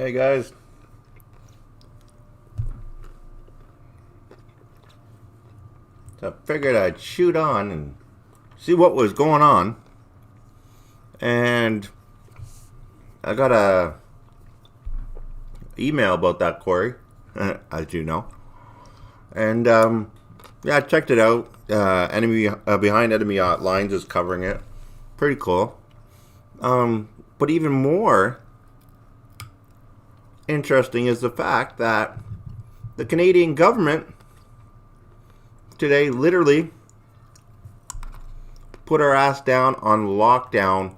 Hey guys. So I figured I'd shoot on and see what was going on. And I got a email about that, Corey, as you know. And yeah, I checked it out. Enemy Behind Enemy Lines is covering it. Pretty cool. But even more interesting is the fact that the Canadian government today literally put our ass down on lockdown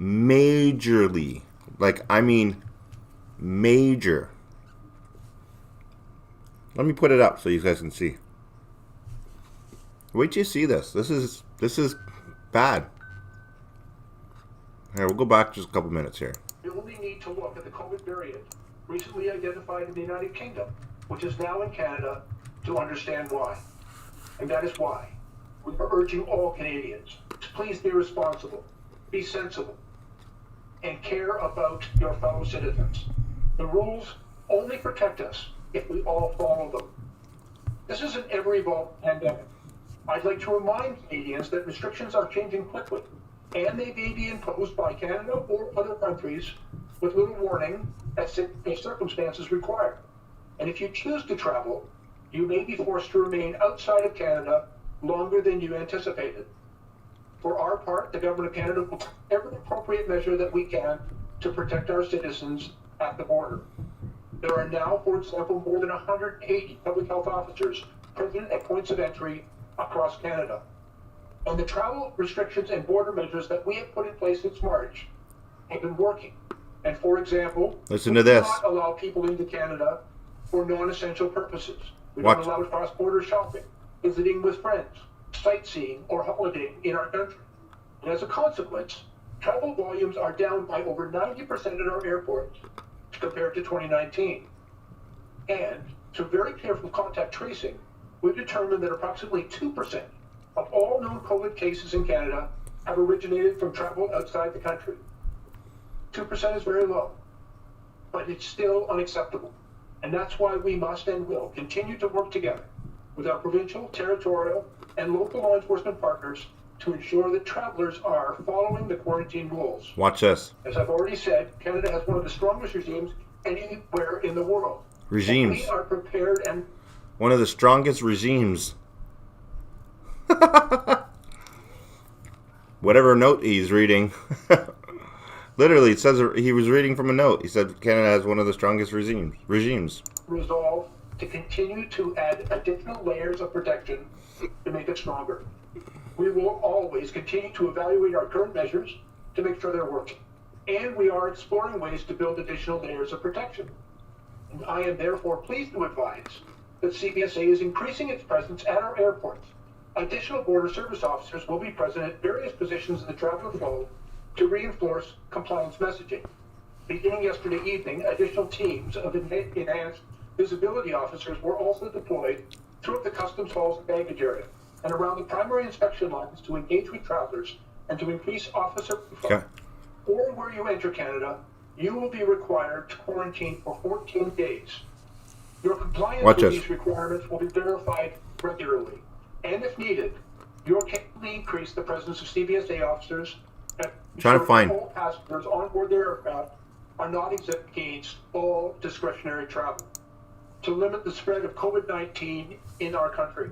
majorly. Like, I mean major. Let me put it up so you guys can see. Wait till you see this. This is bad. Here, we'll go back just a couple minutes here. You only need to look at the COVID variant recently identified in the United Kingdom, which is now in Canada, to understand why. And that is why we are urging all Canadians to please be responsible, be sensible, and care about your fellow citizens. The rules only protect us if we all follow them. This is an ever-evolving pandemic. I'd like to remind Canadians that restrictions are changing quickly, and they may be imposed by Canada or other countries with little warning as circumstances require. And if you choose to travel, you may be forced to remain outside of Canada longer than you anticipated. For our part, the Government of Canada will take every appropriate measure that we can to protect our citizens at the border. There are now, for example, more than 180 public health officers present at points of entry across Canada. And the travel restrictions and border measures that we have put in place since March have been working. And for example, listen to this. We do not allow people into Canada for non-essential purposes. We don't allow cross-border shopping, visiting with friends, sightseeing, or holidaying in our country. And as a consequence, travel volumes are down by over 90% at our airports compared to 2019. And through very careful contact tracing, we've determined that approximately 2% of all known COVID cases in Canada have originated from travel outside the country. 2% is very low, but it's still unacceptable. And that's why we must and will continue to work together with our provincial, territorial, and local law enforcement partners to ensure that travelers are following the quarantine rules. Watch this. As I've already said, Canada has one of the strongest regimes anywhere in the world. Regimes. And we are prepared and... One of the strongest regimes. Whatever note he's reading. Literally, it says he was reading from a note. He said Canada has one of the strongest regimes. Resolve to continue to add additional layers of protection to make it stronger. We will always continue to evaluate our current measures to make sure they're working. And we are exploring ways to build additional layers of protection. And I am therefore pleased to advise that CBSA is increasing its presence at our airports. Additional border service officers will be present at various positions in the traveler flow to reinforce compliance messaging. Beginning yesterday evening, additional teams of enhanced visibility officers were also deployed throughout the customs halls and baggage area and around the primary inspection lines to engage with travelers and to increase officer flow. Okay. Or where you enter Canada, you will be required to quarantine for 14 days. Your compliance with these requirements will be verified regularly. And if needed, you can increase the presence of CBSA officers and trying to find all passengers on board their aircraft are not exempt against all discretionary travel to limit the spread of COVID-19 in our country.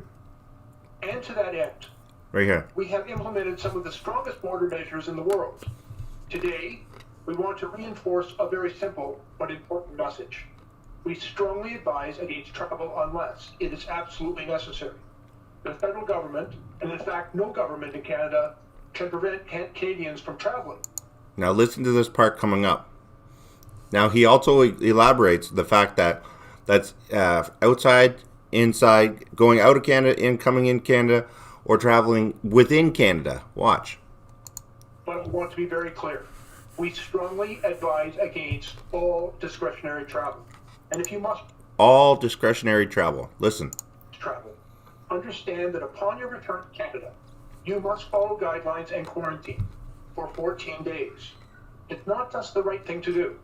And to that end, right here, we have implemented some of the strongest border measures in the world. Today, we want to reinforce a very simple but important message. We strongly advise against travel unless it is absolutely necessary. The federal government, and in fact no government in Canada, can prevent Canadians from traveling. Now listen to this part coming up. Now he also elaborates the fact that that's outside, inside, going out of Canada, coming in Canada, or traveling within Canada. Watch. But I want to be very clear. We strongly advise against all discretionary travel. And if you must... All discretionary travel. Listen. Travel. Understand that upon your return to Canada, you must follow guidelines and quarantine for 14 days. It's not just the right thing to do.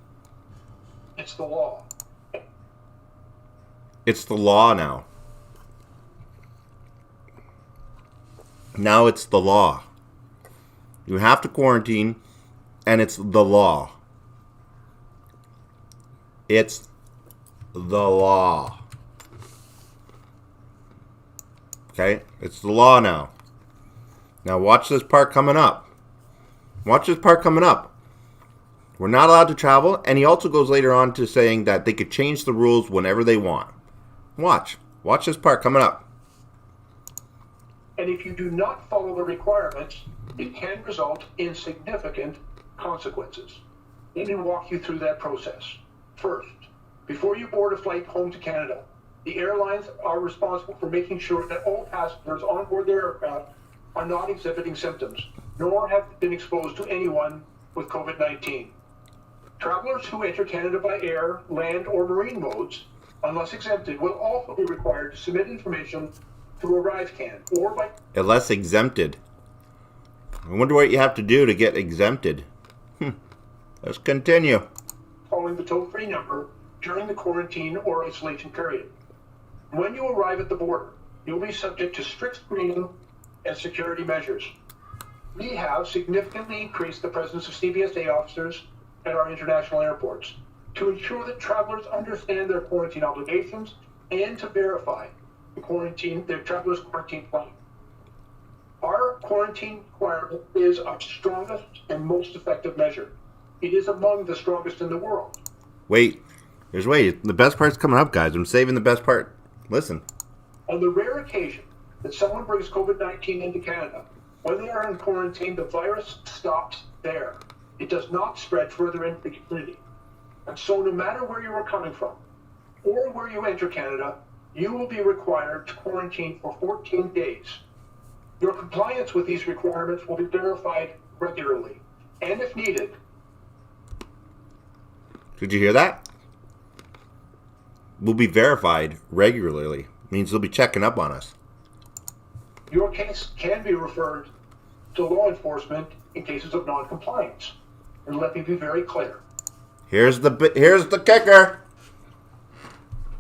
It's the law. It's the law now. Now it's the law. You have to quarantine, and it's the law. It's the law. Okay? It's the law now. Now watch this part coming up. Watch this part coming up. We're not allowed to travel, and he also goes later on to saying that they could change the rules whenever they want. Watch. Watch this part coming up. And if you do not follow the requirements, it can result in significant consequences. Let me walk you through that process. First, before you board a flight home to Canada, the airlines are responsible for making sure that all passengers on board their aircraft are not exhibiting symptoms, nor have been exposed to anyone with COVID-19. Travelers who enter Canada by air, land, or marine modes, unless exempted, will also be required to submit information through ArriveCan or by... Unless exempted. I wonder what you have to do to get exempted. Let's continue. Calling the toll-free number during the quarantine or isolation period. When you arrive at the border, you'll be subject to strict screening and security measures. We have significantly increased the presence of CBSA officers at our international airports to ensure that travelers understand their quarantine obligations and to verify their travelers' quarantine plan. Our quarantine requirement is our strongest and most effective measure. It is among the strongest in the world. Wait. The best part's coming up, guys. I'm saving the best part. Listen. On the rare occasion that someone brings COVID-19 into Canada, when they are in quarantine, the virus stops there. It does not spread further into the community. And so no matter where you are coming from or where you enter Canada, you will be required to quarantine for 14 days. Your compliance with these requirements will be verified regularly. And if needed... Did you hear that? Will be verified regularly. Means they'll be checking up on us. Your case can be referred to law enforcement in cases of non-compliance. And let me be very clear. Here's the kicker.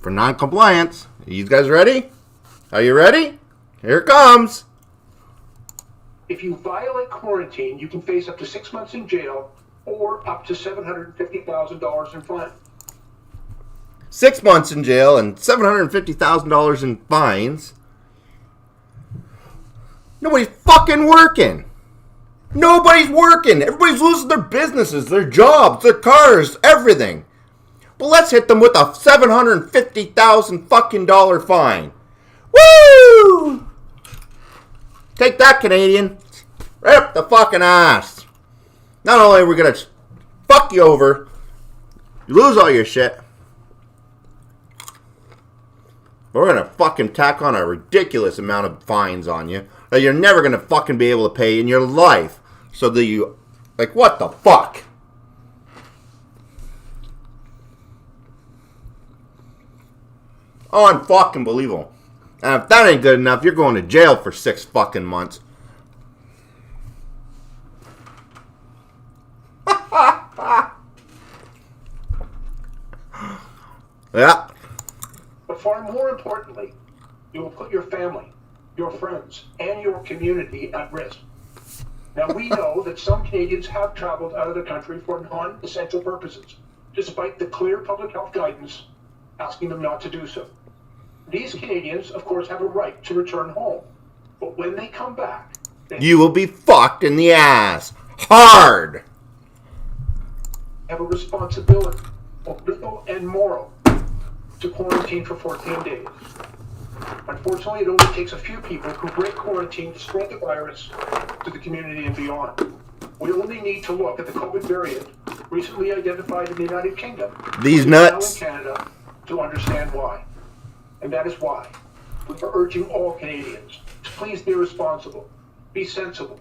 For non-compliance. Are you guys ready? Are you ready? Here it comes. If you violate quarantine, you can face up to 6 months in jail or up to $750,000 in fine. 6 months in jail and $750,000 in fines. Nobody's fucking working. Nobody's working. Everybody's losing their businesses, their jobs, their cars, everything. But let's hit them with a $750,000 fucking dollar fine. Woo! Take that, Canadian. Right up the fucking ass. Not only are we gonna fuck you over, you lose all your shit, but we're gonna fucking tack on a ridiculous amount of fines on you that you're never gonna fucking be able to pay in your life. So that you, like, what the fuck? Oh, unfucking believable. And if that ain't good enough, you're going to jail for 6 fucking months. Yeah. But far more importantly, you will put your family, your friends, and your community at risk. Now, we know that some Canadians have traveled out of the country for non-essential purposes, despite the clear public health guidance asking them not to do so. These Canadians, of course, have a right to return home. But when they come back... you will be fucked in the ass. Hard. Have a responsibility, both legal and moral, to quarantine for 14 days. Unfortunately, it only takes a few people who break quarantine to spread the virus to the community and beyond. We only need to look at the COVID variant recently identified in the United Kingdom. These nuts. Now in Canada to understand why. And that is why we are urging all Canadians to please be responsible, be sensible,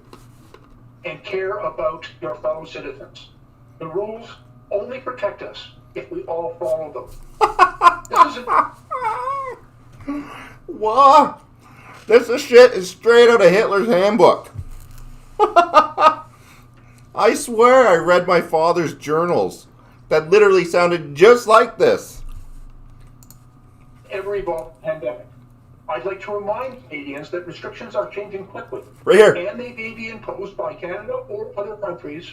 and care about your fellow citizens. The rules only protect us if we all follow them. This isn't... What? This shit is straight out of Hitler's handbook. I swear I read my father's journals. that literally sounded just like this. Ever evolved pandemic. I'd like to remind Canadians that restrictions are changing quickly. Right here. And they may be imposed by Canada or other countries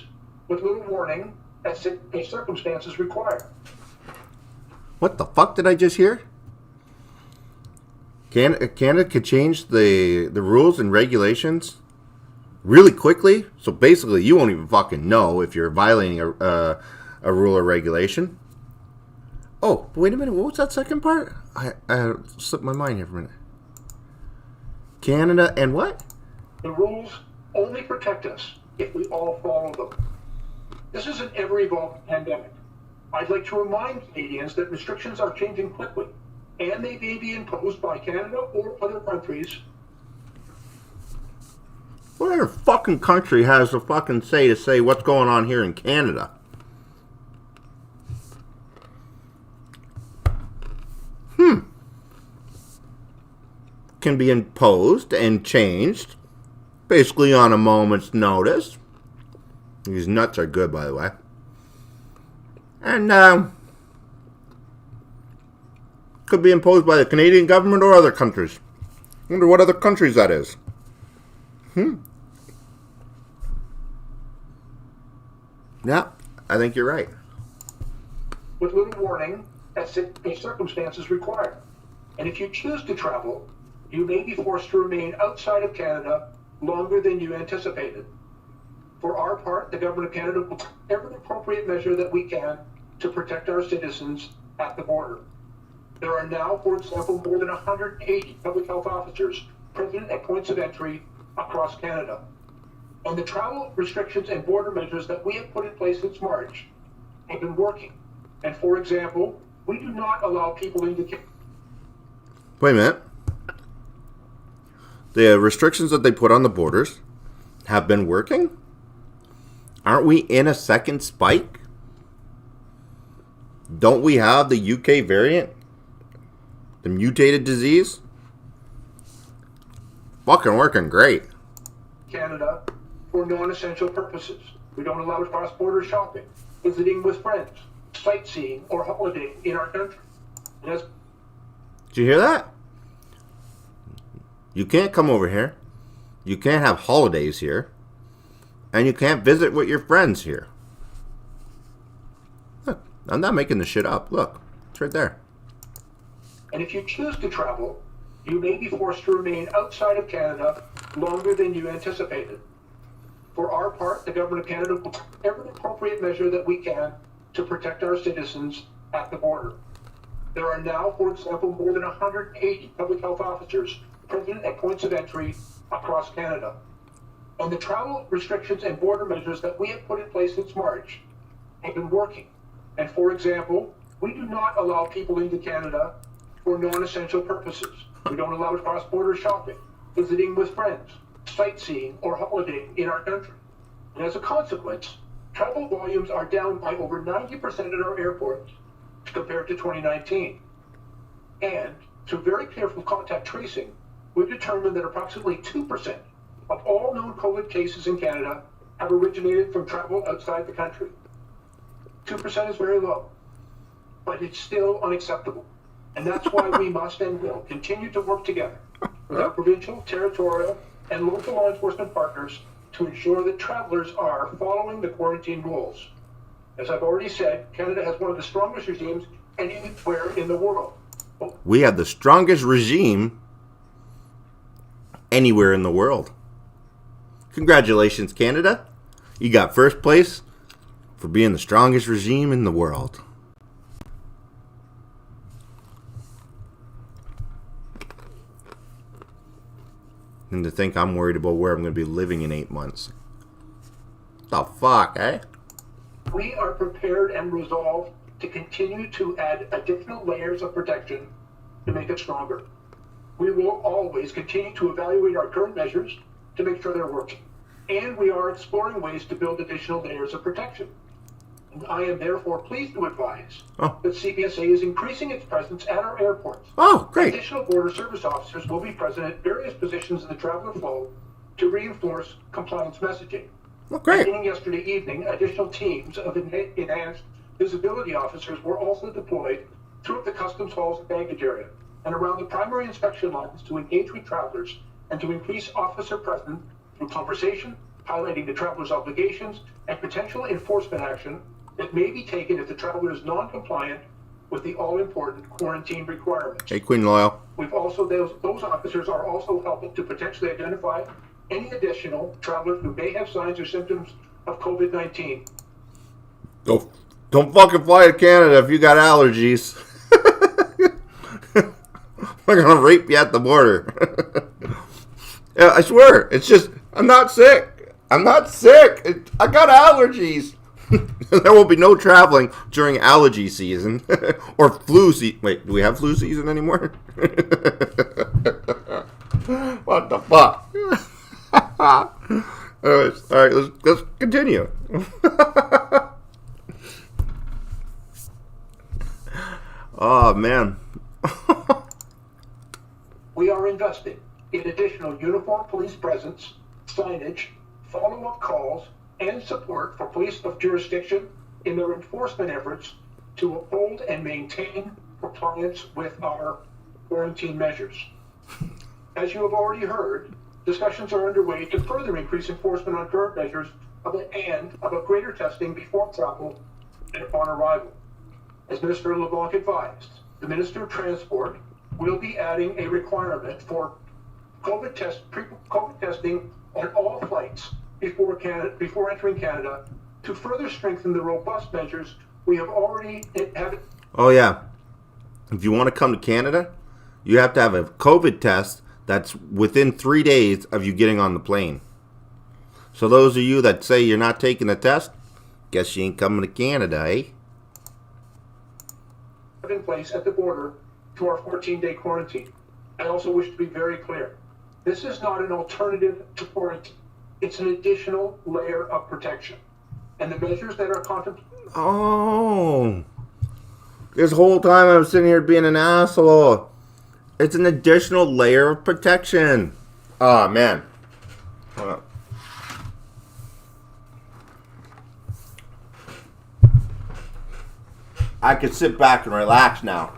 with little warning as circumstances require. What the fuck did I just hear? Canada could change the rules and regulations really quickly. So basically, you won't even fucking know if you're violating a rule or regulation. Oh, wait a minute. What was that second part? I slipped my mind here for a minute. Canada and what? The rules only protect us if we all follow them. This is an ever-evolving pandemic. I'd like to remind Canadians that restrictions are changing quickly, and they may be imposed by Canada or other countries. What other fucking country has the fucking say to say what's going on here in Canada? Can be imposed and changed basically on a moment's notice. These nuts are good, by the way. And could be imposed by the Canadian government or other countries. I wonder what other countries that is. Yeah, I think you're right. With little warning as circumstances require. And if you choose to travel, you may be forced to remain outside of Canada longer than you anticipated. For our part, the Government of Canada will take every appropriate measure that we can to protect our citizens at the border. There are now, for example, more than 180 public health officers present at points of entry across Canada. And the travel restrictions and border measures that we have put in place since March have been working. And for example, we do not allow people into Canada. Wait a minute. The restrictions that they put on the borders have been working? Aren't we in a second spike? Don't we have the UK variant? The mutated disease? Fucking working great. Canada for non-essential purposes. We don't allow cross-border shopping, visiting with friends, sightseeing, or holidaying in our country. Did you hear that? You can't come over here. You can't have holidays here. And you can't visit with your friends here. Look, I'm not making this shit up. Look, it's right there. And if you choose to travel, you may be forced to remain outside of Canada longer than you anticipated. For our part, the Government of Canada will take every appropriate measure that we can to protect our citizens at the border. There are now, for example, more than 180 public health officers present at points of entry across Canada. And the travel restrictions and border measures that we have put in place since March have been working. And for example, we do not allow people into Canada for non-essential purposes. We don't allow cross-border shopping, visiting with friends, sightseeing, or holidaying in our country. And as a consequence, travel volumes are down by over 90% at our airports compared to 2019. And through very careful contact tracing, we've determined that approximately 2% of all known COVID cases in Canada have originated from travel outside the country. 2% is very low, but it's still unacceptable. And that's why we must and will continue to work together with our provincial, territorial, and local law enforcement partners to ensure that travelers are following the quarantine rules. As I've already said, Canada has one of the strongest regimes anywhere in the world. We have the strongest regime anywhere in the world. Congratulations, Canada. You got first place for being the strongest regime in the world. And to think I'm worried about where I'm going to be living in 8 months. The fuck, eh? We are prepared and resolved to continue to add additional layers of protection to make it stronger. We will always continue to evaluate our current measures to make sure they're working. And we are exploring ways to build additional layers of protection. And I am therefore pleased to advise that CPSA is increasing its presence at our airports. Oh, great. Additional border service officers will be present at various positions in the traveler flow to reinforce compliance messaging. Oh, great. Beginning yesterday evening, additional teams of enhanced Visibility officers were also deployed throughout the customs halls and baggage area and around the primary inspection lines to engage with travelers and to increase officer presence through conversation, highlighting the traveler's obligations and potential enforcement action that may be taken if the traveler is non-compliant with the all-important quarantine requirements. Hey, Queen Loyal. We've also, those officers are also helping to potentially identify any additional travelers who may have signs or symptoms of COVID-19. Don't fucking fly to Canada if you got allergies. We're gonna rape you at the border. Yeah, I swear, it's just, I'm not sick. I got allergies. There will be no traveling during allergy season or flu season. Wait, do we have flu season anymore? What the fuck? All right, let's continue. Oh, man. We are investing in additional uniformed police presence, signage, follow-up calls, and support for police of jurisdiction in their enforcement efforts to uphold and maintain compliance with our quarantine measures. As you have already heard, discussions are underway to further increase enforcement on current measures and about greater testing before travel and upon arrival. As Minister LeBlanc advised, the Minister of Transport will be adding a requirement for COVID testing on all flights before entering Canada to further strengthen the robust measures we have already had. Oh, yeah. If you want to come to Canada, you have to have a COVID test that's within 3 days of you getting on the plane. So those of you that say you're not taking the test, guess you ain't coming to Canada, eh? In place at the border to our 14-day quarantine. I also wish to be very clear. This is not an alternative to quarantine. It's an additional layer of protection. And the measures that are contemplated... Oh. This whole time I was sitting here being an asshole. It's an additional layer of protection. Oh, man. Hold on. I could sit back and relax now.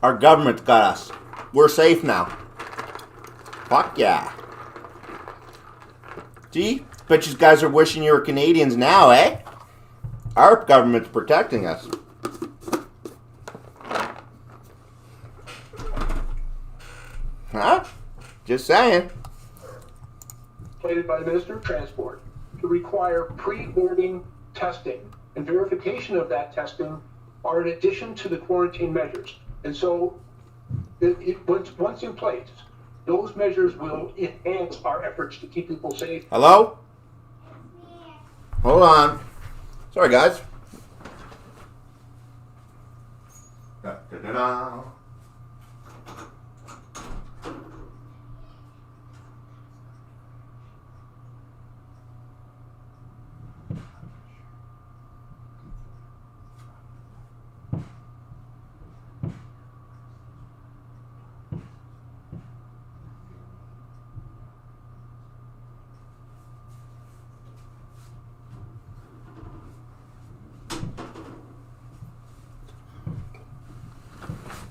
Our government's got us. We're safe now. Fuck yeah. See? Bet you guys are wishing you were Canadians now, eh? Our government's protecting us. Huh? Just saying. Plated by the Minister of Transport to require pre-boarding testing and verification of that testing are in addition to the quarantine measures. And so, once in place, those measures will enhance our efforts to keep people safe. Hello? Hold on. Sorry, guys. Da-da-da-da.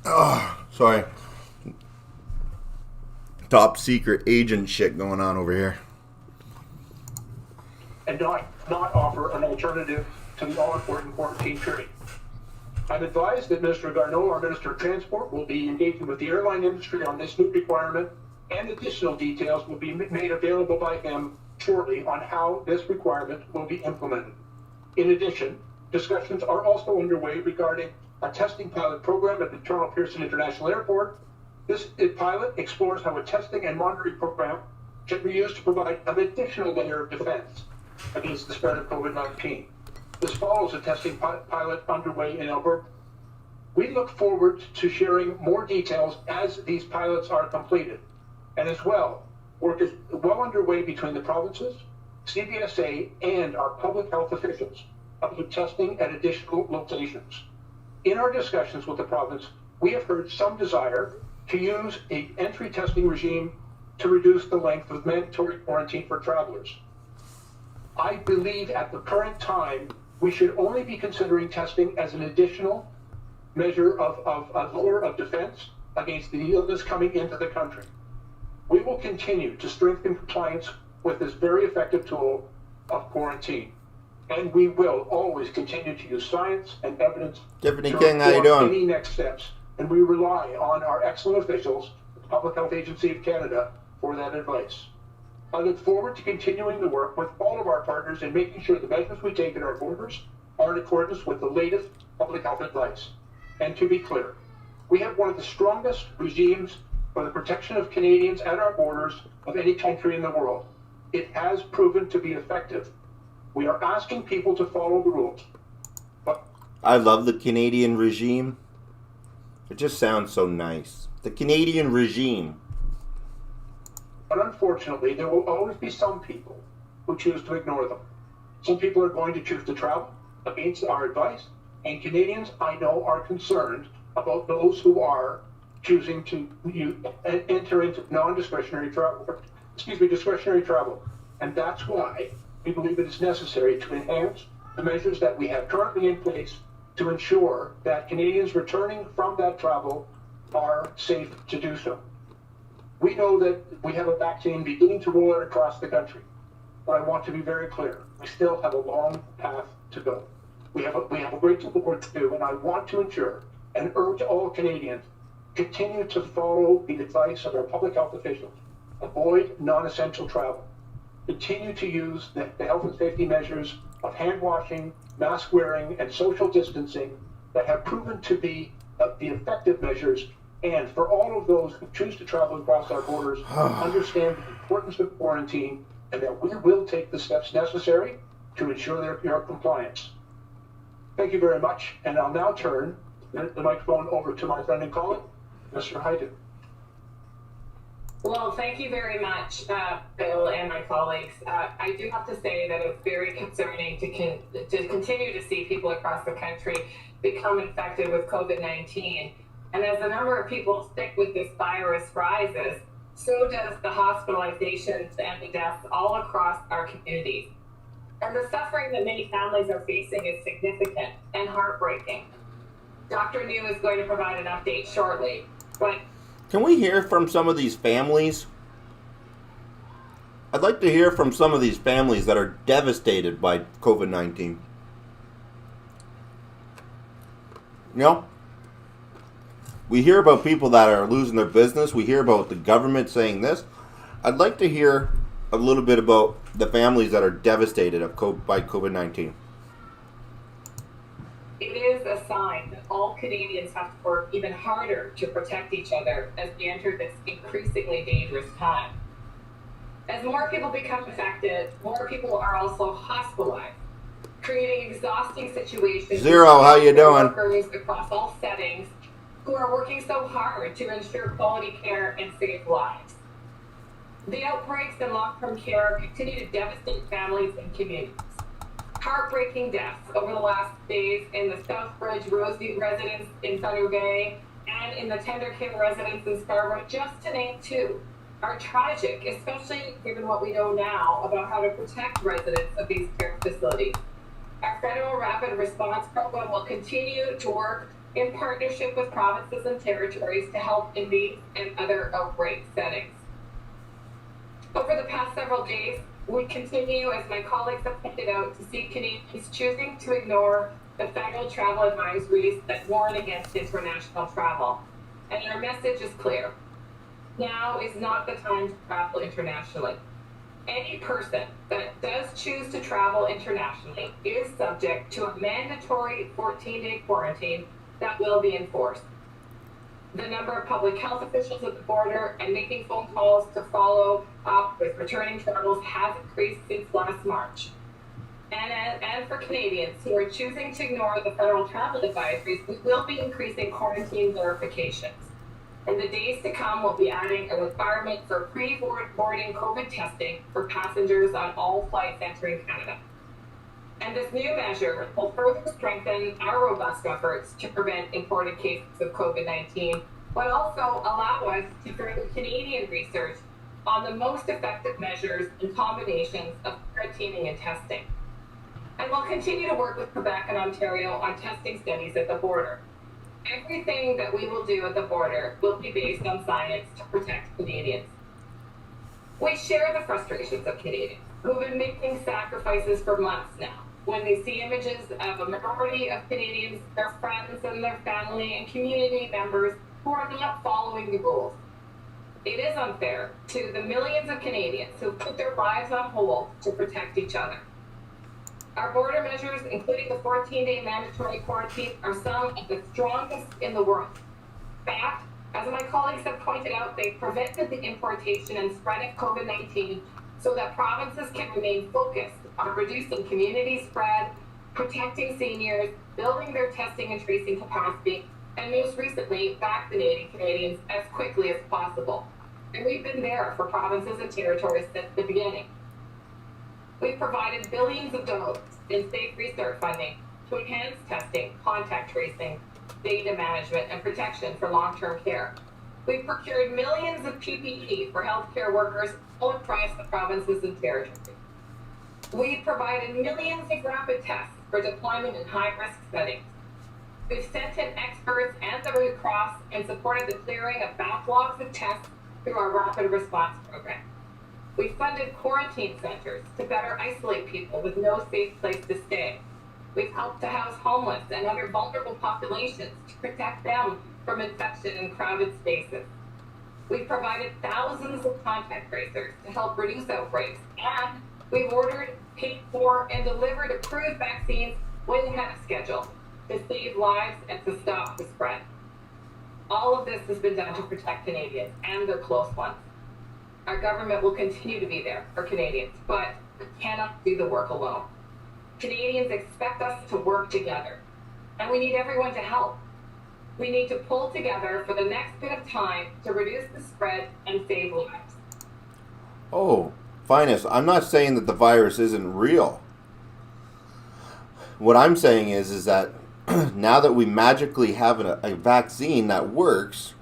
Oh, sorry. Top secret agent shit going on over here. And not offer an alternative to the all-important quarantine period. I'm advised that Mr. Garneau, our Minister of Transport, will be engaging with the airline industry on this new requirement, and additional details will be made available by him shortly on how this requirement will be implemented. In addition, discussions are also underway regarding a testing pilot program at the Toronto Pearson International Airport. This pilot explores how a testing and monitoring program can be used to provide an additional layer of defense against the spread of COVID-19. This follows a testing pilot underway in Alberta. We look forward to sharing more details as these pilots are completed. And as well, work is well underway between the provinces, CBSA, and our public health officials about testing at additional locations. In our discussions with the province, we have heard some desire to use an entry testing regime to reduce the length of mandatory quarantine for travelers. I believe at the current time, we should only be considering testing as an additional measure of defense against the illness coming into the country. We will continue to strengthen compliance with this very effective tool of quarantine. And we will always continue to use science and evidence Tiffany to King, how you inform doing? any next steps. And we rely on our excellent officials, the Public Health Agency of Canada, for that advice. I look forward to continuing the work with all of our partners in making sure the measures we take at our borders are in accordance with the latest public health advice. And to be clear, we have one of the strongest regimes for the protection of Canadians at our borders of any country in the world. It has proven to be effective. We are asking people to follow the rules. But I love the Canadian regime. It just sounds so nice. The Canadian regime. unfortunately, there will always be some people who choose to ignore them. Some people are going to choose to travel against our advice, and Canadians, I know, are concerned about those who are choosing to enter into non-discretionary travel, discretionary travel. And that's why we believe it is necessary to enhance the measures that we have currently in place to ensure that Canadians returning from that travel are safe to do so. We know that we have a vaccine beginning to roll out across the country, but I want to be very clear. We still have a long path to go. We have a great deal of work to do, and I want to ensure and urge all Canadians continue to follow the advice of our public health officials. Avoid non-essential travel. Continue to use the health and safety measures of hand washing, mask wearing, and social distancing that have proven to be the effective measures. And for all of those who choose to travel across our borders, understand the importance of quarantine and that we will take the steps necessary to ensure their compliance. Thank you very much. And I'll now turn the microphone over to my friend and colleague, Mr. Hyden. Well, thank you very much, Bill and my colleagues. I do have to say that it's very concerning to continue to see people across the country become infected with COVID-19. And as the number of people sick with this virus rises, so does the hospitalizations and the deaths all across our communities. And the suffering that many families are facing is significant and heartbreaking. Dr. New is going to provide an update shortly, but can we hear from some of these families? I'd like to hear from some of these families that are devastated by COVID-19. You know? We hear about people that are losing their business. We hear about the government saying this. I'd like to hear a little bit about the families that are devastated by COVID-19. It is a sign that all Canadians have to work even harder to protect each other as we enter this increasingly dangerous time. As more people become infected, more people are also hospitalized, creating exhausting situations. Zero, how you doing? Workers across all settings who are working so hard to ensure quality care and save lives. The outbreaks in long-term care continue to devastate families and communities. Heartbreaking deaths over the last days in the Southbridge Roseview residence in Thunder Bay and in the Tender Care residence in Scarborough, just to name two, are tragic, especially given what we know now about how to protect residents of these care facilities. Our federal rapid response program will continue to work in partnership with provinces and territories to help in these and other outbreak settings. Over the past several days, we continue, as my colleagues have pointed out, to see Canadians choosing to ignore the federal travel advisories that warn against international travel. And our message is clear. Now is not the time to travel internationally. Any person that does choose to travel internationally is subject to a mandatory 14-day quarantine that will be enforced. The number of public health officials at the border and making phone calls to follow up with returning travelers has increased since last March. And for Canadians who are choosing to ignore the federal travel advisories, we will be increasing quarantine verifications. In the days to come, we'll be adding a requirement for pre-boarding COVID testing for passengers on all flights entering Canada. And this new measure will further strengthen our robust efforts to prevent imported cases of COVID-19, but also allow us to further Canadian research on the most effective measures and combinations of quarantining and testing. And we'll continue to work with Quebec and Ontario on testing studies at the border. Everything that we will do at the border will be based on science to protect Canadians. We share the frustrations of Canadians who've been making sacrifices for months now when they see images of a majority of Canadians, their friends and their family and community members who are not following the rules. It is unfair to the millions of Canadians who put their lives on hold to protect each other. Our border measures, including the 14-day mandatory quarantine, are some of the strongest in the world. In fact, as my colleagues have pointed out, they prevented the importation and spread of COVID-19 so that provinces can remain focused on reducing community spread, protecting seniors, building their testing and tracing capacity, and most recently, vaccinating Canadians as quickly as possible. And we've been there for provinces and territories since the beginning. We've provided billions of dollars in safe restart funding to enhance testing, contact tracing, data management, and protection for long-term care. We've procured millions of PPE for healthcare workers all across the provinces and territories. We've provided millions of rapid tests for deployment in high-risk settings. We've sent in experts and the Red Cross and supported the clearing of backlogs of tests through our rapid response program. We funded quarantine centers to better isolate people with no safe place to stay. We've helped to house homeless and other vulnerable populations to protect them from infection in crowded spaces. We've provided thousands of contact tracers to help reduce outbreaks, and we've ordered, paid for, and delivered approved vaccines way ahead of schedule to save lives and to stop the spread. All of this has been done to protect Canadians and their close ones. Our government will continue to be there for Canadians, but we cannot do the work alone. Canadians expect us to work together, and we need everyone to help. We need to pull together for the next bit of time to reduce the spread and save lives. Oh, Finest, I'm not saying that the virus isn't real. What I'm saying is that now that we magically have a vaccine that works,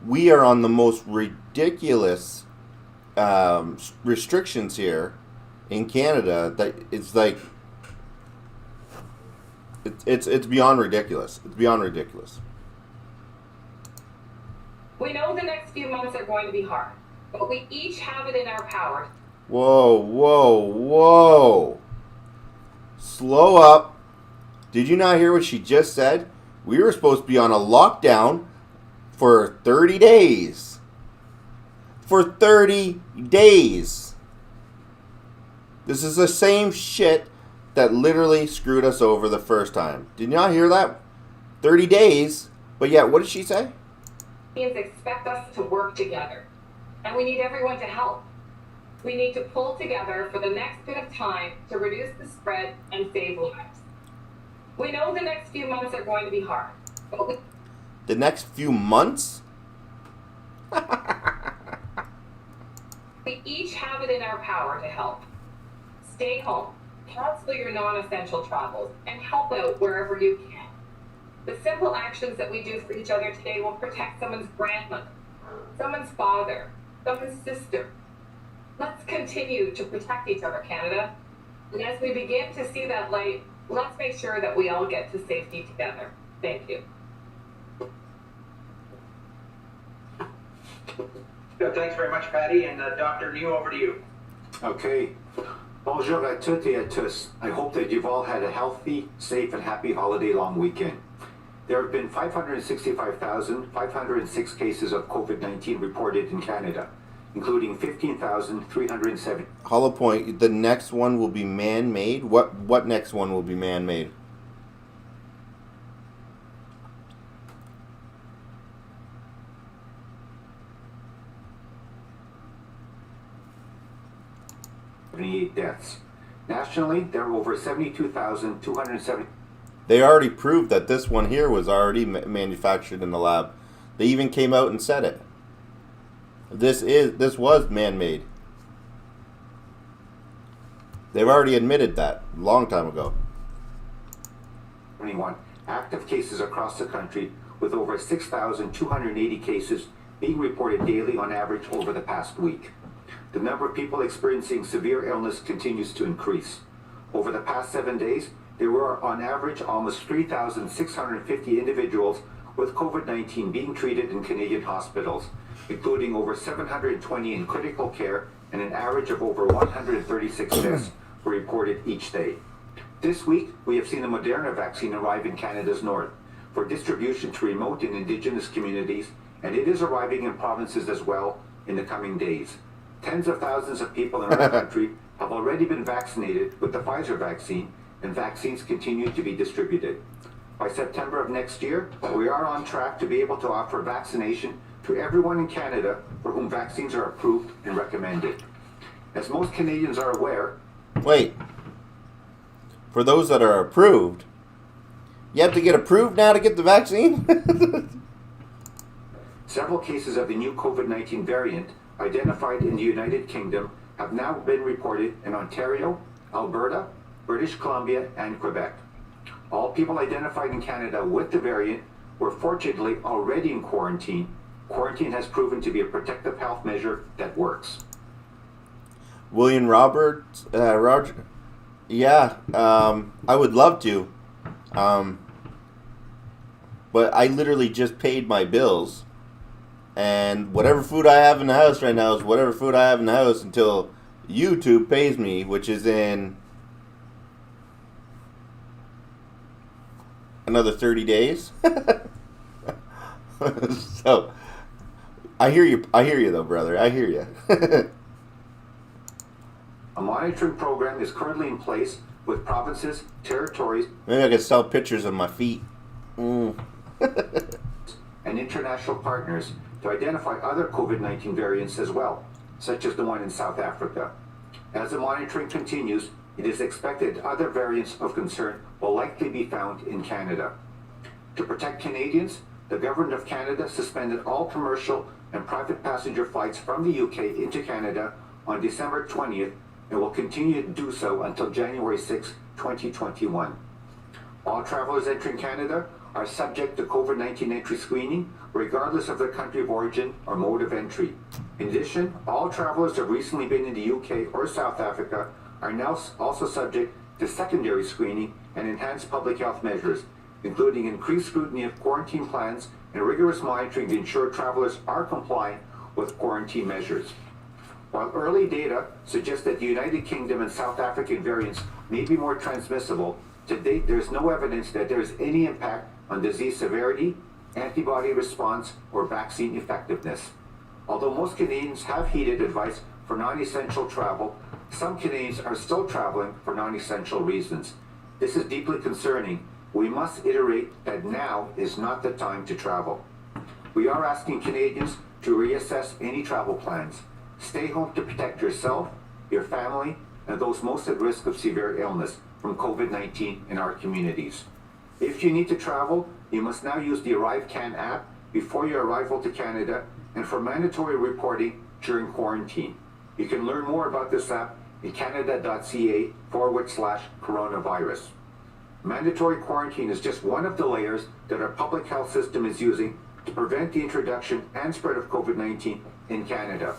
we are on the most ridiculous restrictions here in Canada that it's like it's beyond ridiculous. It's beyond ridiculous. We know the next few months are going to be hard, but we each have it in our power. Whoa, whoa, whoa. Slow up. Did you not hear what she just said? We were supposed to be on a lockdown for 30 days. For 30 days. This is the same shit that literally screwed us over the first time. Did you not hear that? 30 days. But yet, what did she say? Canadians expect us to work together, and we need everyone to help. We need to pull together for the next bit of time to reduce the spread and save lives. We know the next few months are going to be hard, but the next few months? we each have it in our power to help. Stay home, cancel your non-essential travels, and help out wherever you can. The simple actions that we do for each other today will protect someone's grandmother, someone's father, someone's sister. Let's continue to protect each other, Canada. And as we begin to see that light, let's make sure that we all get to safety together. Thank you. Yeah, thanks very much, Patty. And Dr. New, over to you. Okay. Bonjour à toutes et à tous. I hope that you've all had a healthy, safe, and happy holiday long weekend. There have been 565,506 cases of COVID-19 reported in Canada, including 15,307. Hollow point, the next one will be man-made? What next one will be man-made? Deaths. Nationally, there are over 72,270. They already proved that this one here was already manufactured in the lab. They even came out and said it. This was man-made. They've already admitted that a long time ago. 21 active cases across the country, with over 6,280 cases being reported daily on average over the past week. The number of people experiencing severe illness continues to increase. Over the past 7 days, there were on average almost 3,650 individuals with COVID-19 being treated in Canadian hospitals, including over 720 in critical care and an average of over 136 deaths were reported each day. This week, we have seen the Moderna vaccine arrive in Canada's north for distribution to remote and Indigenous communities, and it is arriving in provinces as well in the coming days. Tens of thousands of people in our country have already been vaccinated with the Pfizer vaccine, and vaccines continue to be distributed. By September of next year, we are on track to be able to offer vaccination to everyone in Canada for whom vaccines are approved and recommended. As most Canadians are aware... Wait. For those that are approved, you have to get approved now to get the vaccine? Several cases of the new COVID-19 variant identified in the United Kingdom have now been reported in Ontario, Alberta, British Columbia, and Quebec. All people identified in Canada with the variant were fortunately already in quarantine. Quarantine has proven to be a protective health measure that works. William Roberts, Roger. Yeah, I would love to. But I literally just paid my bills. And whatever food I have in the house right now is whatever food I have in the house until YouTube pays me, which is in another 30 days. So, I hear you though, brother. I hear you. A monitoring program is currently in place with provinces, territories, Maybe I could sell pictures of my feet. and international partners to identify other COVID-19 variants as well, such as the one in South Africa. As the monitoring continues, it is expected other variants of concern will likely be found in Canada. To protect Canadians, the Government of Canada suspended all commercial and private passenger flights from the UK into Canada on December 20th and will continue to do so until January 6, 2021. All travelers entering Canada are subject to COVID-19 entry screening, regardless of their country of origin or mode of entry. In addition, all travelers who have recently been in the UK or South Africa are now also subject to secondary screening and enhanced public health measures, including increased scrutiny of quarantine plans and rigorous monitoring to ensure travelers are complying with quarantine measures. While early data suggests that the United Kingdom and South African variants may be more transmissible, to date there is no evidence that there is any impact on disease severity, antibody response, or vaccine effectiveness. Although most Canadians have heeded advice for non-essential travel, some Canadians are still traveling for non-essential reasons. This is deeply concerning. We must iterate that now is not the time to travel. We are asking Canadians to reassess any travel plans. Stay home to protect yourself, your family, and those most at risk of severe illness from COVID-19 in our communities. If you need to travel, you must now use the ArriveCan app before your arrival to Canada and for mandatory reporting during quarantine. You can learn more about this app at canada.ca/coronavirus. Mandatory quarantine is just one of the layers that our public health system is using to prevent the introduction and spread of COVID-19 in Canada.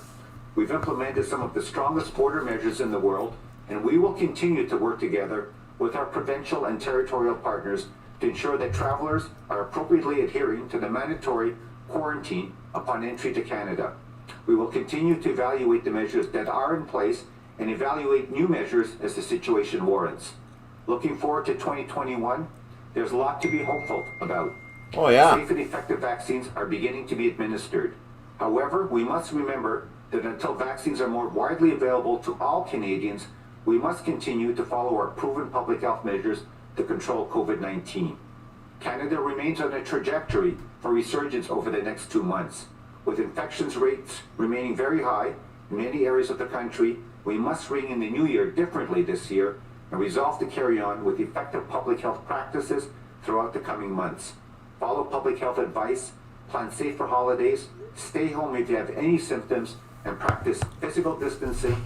We've implemented some of the strongest border measures in the world, and we will continue to work together with our provincial and territorial partners to ensure that travelers are appropriately adhering to the mandatory quarantine upon entry to Canada. We will continue to evaluate the measures that are in place and evaluate new measures as the situation warrants. Looking forward to 2021, there's a lot to be hopeful about. Oh, yeah. Safe and effective vaccines are beginning to be administered. However, we must remember that until vaccines are more widely available to all Canadians, we must continue to follow our proven public health measures to control COVID-19. Canada remains on a trajectory for resurgence over the next 2 months. With infections rates remaining very high in many areas of the country, we must ring in the new year differently this year and resolve to carry on with effective public health practices throughout the coming months. Follow public health advice, plan safe for holidays, stay home if you have any symptoms, and practice physical distancing,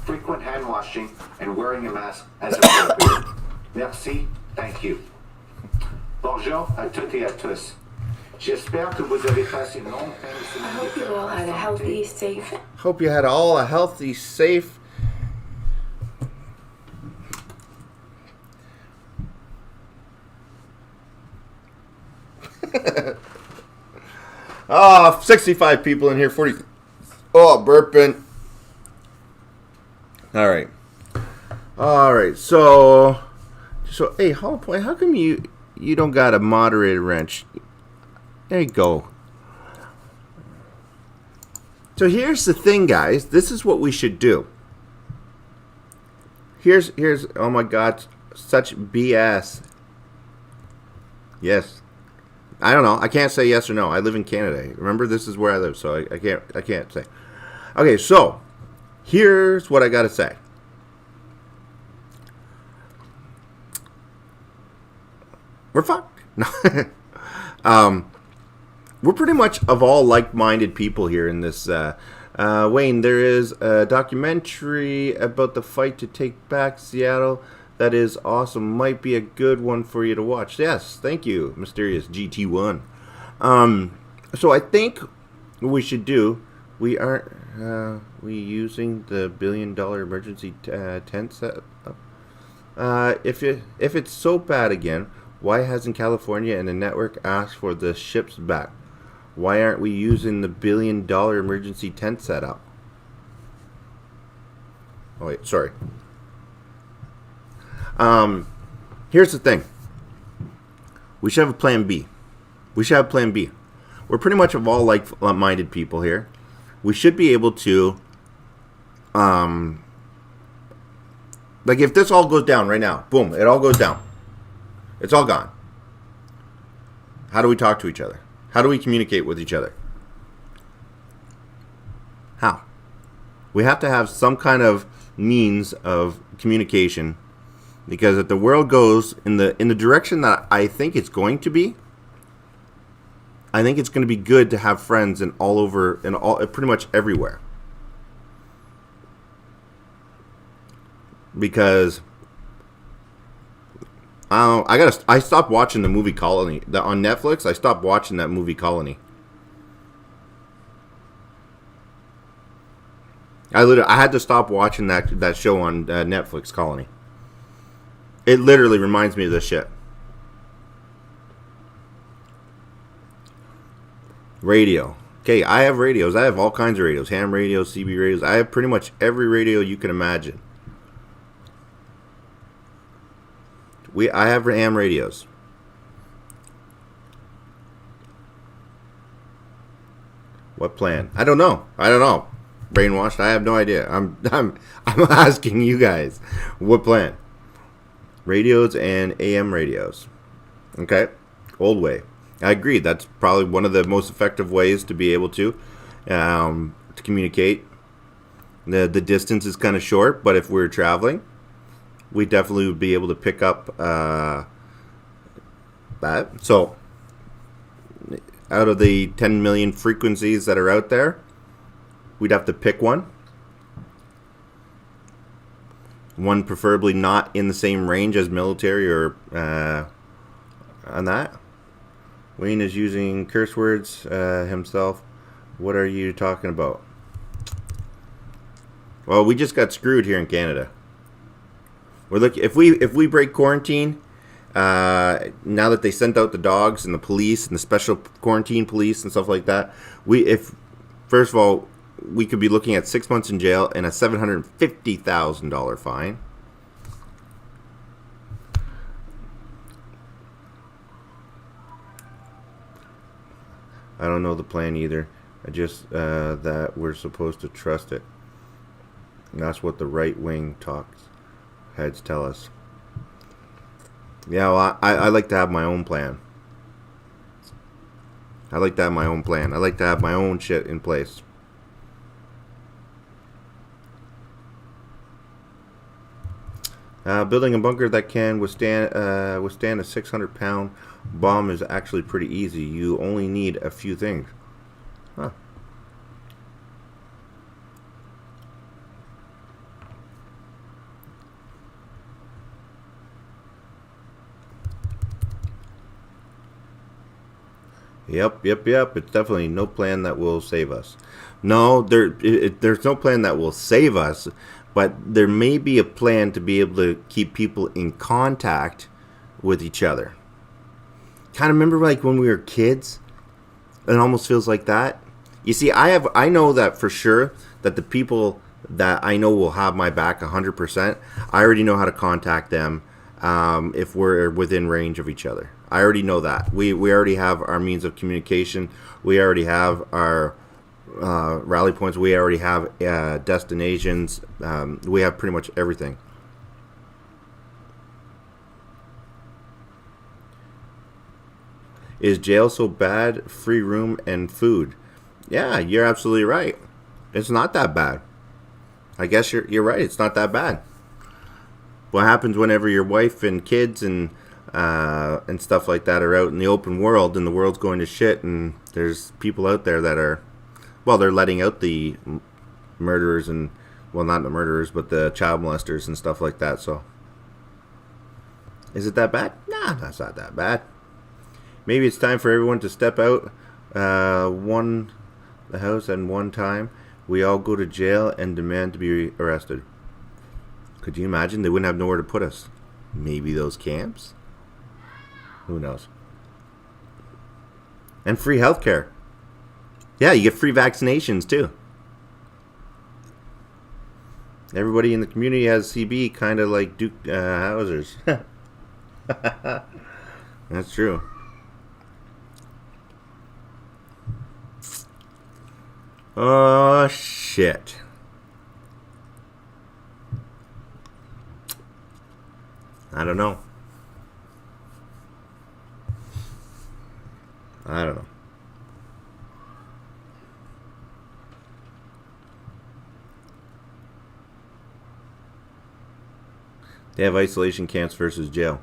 frequent hand washing, and wearing a mask as appropriate. Merci, thank you. Bonjour à toutes et à tous. J'espère que vous avez passé une longue fin de I semaine. hope you all had a healthy, safe. Hope you had all a healthy, safe. Oh, 65 people in here, 40. Oh, burping. All right. So hey, how come you don't got a moderator wrench? There you go. So here's the thing, guys. This is what we should do. Here's oh my God, such BS. Yes. I don't know. I can't say yes or no. I live in Canada. Remember, this is where I live, so I can't say. Okay, so here's what I gotta say. We're fucked. No. We're pretty much of all like-minded people here in this. Wayne, there is a documentary about the fight to take back Seattle. That is awesome. Might be a good one for you to watch. Yes, thank you, Mysterious GT1. So I think what we should do, we using the $1 billion emergency tent set up? If it's so bad again, why hasn't California and the network asked for the ships back? Why aren't we using the $1 billion emergency tent setup? Oh wait, sorry. Here's the thing. We should have a plan B. We're pretty much of all like-minded people here. We should be able to, like if this all goes down right now, boom, it all goes down. It's all gone. How do we talk to each other? How do we communicate with each other? How? We have to have some kind of means of communication, because if the world goes in the direction that I think it's going to be, I think it's going to be good to have friends in all over, in all, pretty much everywhere. Because I stopped watching the movie Colony on Netflix. I stopped watching that movie Colony. I had to stop watching that show on Netflix, Colony. It literally reminds me of this shit. Radio. Okay, I have radios. I have all kinds of radios. Ham radios, CB radios. I have pretty much every radio you can imagine. I have ham radios. What plan? I don't know. Brainwashed. I have no idea. I'm asking you guys. What plan? Radios and AM radios. Okay. Old way. I agree. That's probably one of the most effective ways to be able to communicate. The distance is kind of short, but if we're traveling, we definitely would be able to pick up that. So, out of the 10 million frequencies that are out there, we'd have to pick one. One preferably not in the same range as military or on that. Wayne is using curse words himself. What are you talking about? Well, we just got screwed here in Canada. We're looking, if we break quarantine, now that they sent out the dogs and the police and the special quarantine police and stuff like that, first of all, we could be looking at 6 months in jail and a $750,000 fine. I don't know the plan either. I just that we're supposed to trust it. And that's what the right wing heads tell us. Yeah, well, I like to have my own plan. I like to have my own shit in place. Building a bunker that can withstand a 600-pound bomb is actually pretty easy. You only need a few things. Huh. Yep. It's definitely no plan that will save us. No, there's no plan that will save us, but there may be a plan to be able to keep people in contact with each other. Kind of remember like when we were kids? It almost feels like that. You see, I know that for sure that the people that I know will have my back 100%. I already know how to contact them if we're within range of each other. I already know that. We already have our means of communication. We already have our rally points. We already have destinations. We have pretty much everything. Is jail so bad? Free room and food. Yeah, you're absolutely right. It's not that bad. I guess you're right. It's not that bad. What happens whenever your wife and kids and stuff like that are out in the open world and the world's going to shit and there's people out there that are, well, they're letting out the murderers and, well, not the murderers, but the child molesters and stuff like that. So, is it that bad? Nah, that's not that bad. Maybe it's time for everyone to step out the house and one time we all go to jail and demand to be arrested. Could you imagine? They wouldn't have nowhere to put us. Maybe those camps? Who knows? And free healthcare. Yeah, you get free vaccinations too. Everybody in the community has CB, kind of like Duke Hausers. That's true. Oh, shit. I don't know. They have isolation camps versus jail.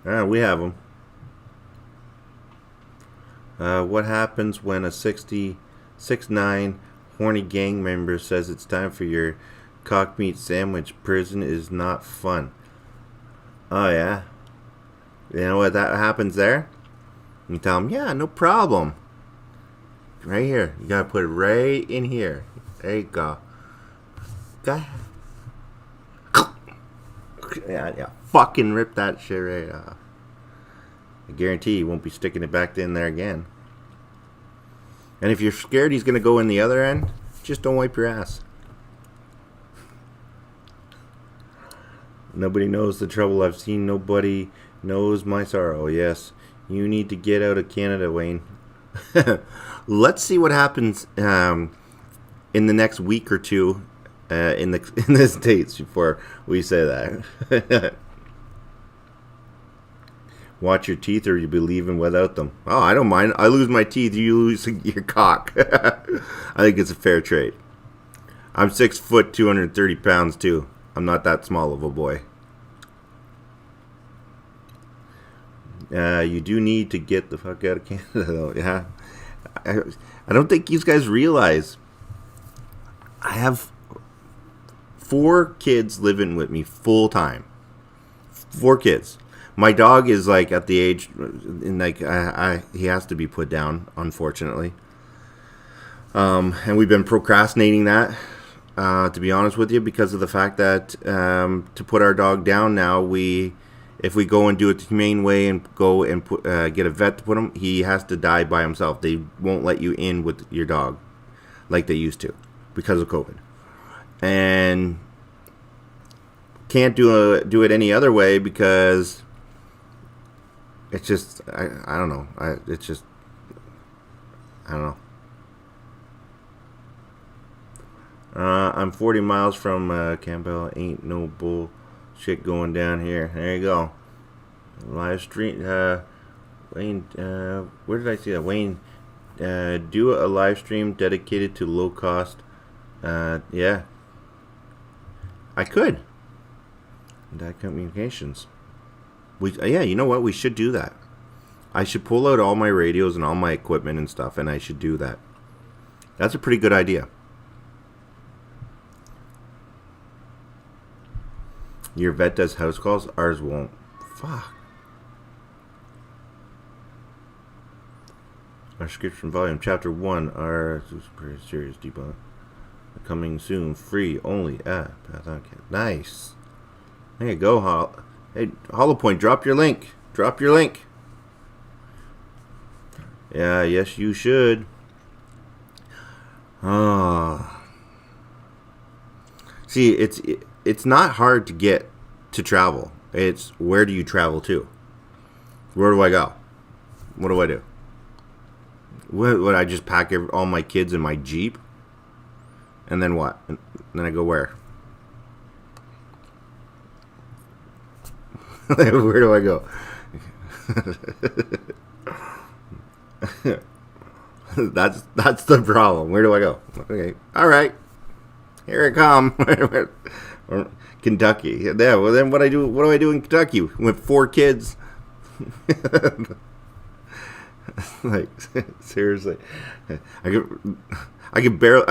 We have them. What happens when a 6'9" horny gang member says it's time for your cock meat sandwich? Prison is not fun. Oh, yeah? You know what that happens there? You tell them, yeah, no problem. Right here. You gotta put it right in here. There you go. Yeah. Fucking rip that shit right off. I guarantee you won't be sticking it back in there again. And if you're scared he's gonna go in the other end, just don't wipe your ass. Nobody knows the trouble I've seen. Nobody knows my sorrow. Yes, you need to get out of Canada, Wayne. Let's see what happens in the next week or two in the States before we say that. Watch your teeth or you'll be leaving without them. Oh, I don't mind. I lose my teeth, you lose your cock. I think it's a fair trade. I'm 6 foot, 230 pounds too. I'm not that small of a boy. You do need to get the fuck out of Canada, though. Yeah. I don't think you guys realize I have 4 kids living with me full time. 4 kids. My dog is like at the age, and like he has to be put down, unfortunately. And we've been procrastinating that, to be honest with you, because of the fact that to put our dog down now, if we go and do it the humane way and go and get a vet to put him, he has to die by himself. They won't let you in with your dog like they used to because of COVID. And can't do it any other way because it's just, I don't know. I don't know. I'm 40 miles from Campbell. Ain't no bullshit going down here. There you go. Live stream. Wayne, where did I see that? Wayne, do a live stream dedicated to low cost. Yeah. I could. That communications. Yeah, you know what? We should do that. I should pull out all my radios and all my equipment and stuff, and I should do that. That's a pretty good idea. Your vet does house calls? Ours won't. Fuck. Our scripture volume, chapter 1, our series debunk. Coming soon, free only at Python. Nice. There you go, Hey, Hollow Point, drop your link. Drop your link. Yeah, yes, you should. See, it's not hard to get to travel. It's where do you travel to? Where do I go? What do I do? Would I just pack all my kids in my Jeep? And then what? And then I go where? Where do I go? That's the problem. Where do I go? Okay. All right. Here I come. Kentucky. Yeah. Well, then what do I do in Kentucky with 4 kids? Like, seriously, I could barely.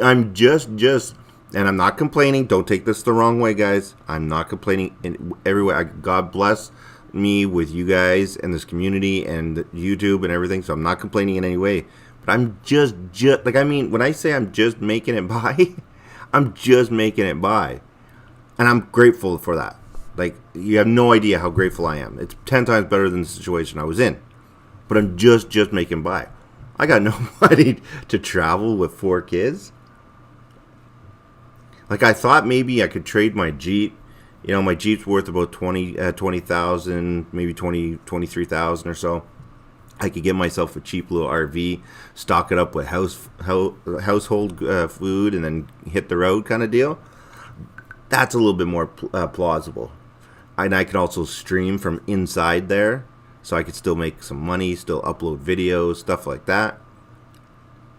I'm just, and I'm not complaining. Don't take this the wrong way, guys. I'm not complaining in every way. God bless me with you guys and this community and YouTube and everything. So I'm not complaining in any way. But I'm just like, I mean, when I say I'm just making it by, I'm just making it by, and I'm grateful for that. Like, you have no idea how grateful I am. It's 10 times better than the situation I was in. But I'm just making by. I got no money to travel with 4 kids. Like, I thought maybe I could trade my Jeep. You know, my Jeep's worth about 20,000, maybe 23,000 or so. I could get myself a cheap little RV, stock it up with household food, and then hit the road kind of deal. That's a little bit more plausible. And I can also stream from inside there. So I could still make some money, still upload videos, stuff like that.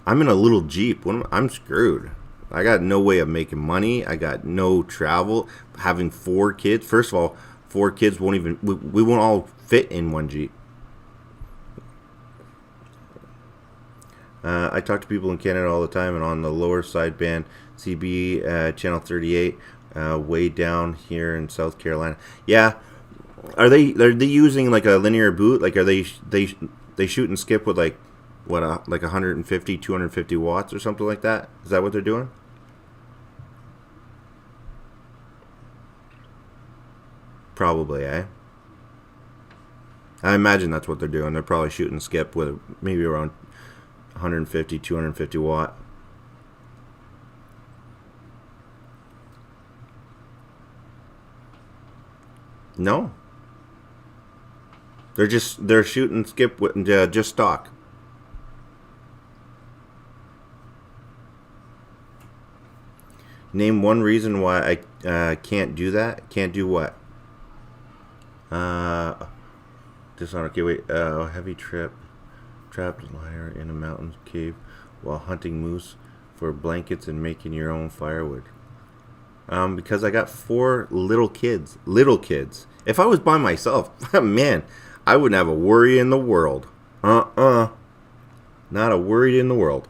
I'm in a little Jeep. I'm screwed. I got no way of making money. I got no travel. Having 4 kids. First of all, 4 kids won't even... We won't all fit in one Jeep. I talk to people in Canada all the time, and on the lower side band, CB channel 38, way down here in South Carolina. Yeah. Are they using like a linear boot? Like, are they shoot and skip with like 150, 250 watts or something like that? Is that what they're doing? Probably, eh? I imagine that's what they're doing. They're probably shooting and skip with maybe around 150, 250 watt. No. They're shoot and skip with just stock. Name one reason why I can't do that. Can't do what? Dishonor. Okay, wait. Heavy trip. Trapped liar in a mountain cave while hunting moose for blankets and making your own firewood. Because I got 4 little kids. Little kids. If I was by myself, man, I wouldn't have a worry in the world. Not a worry in the world.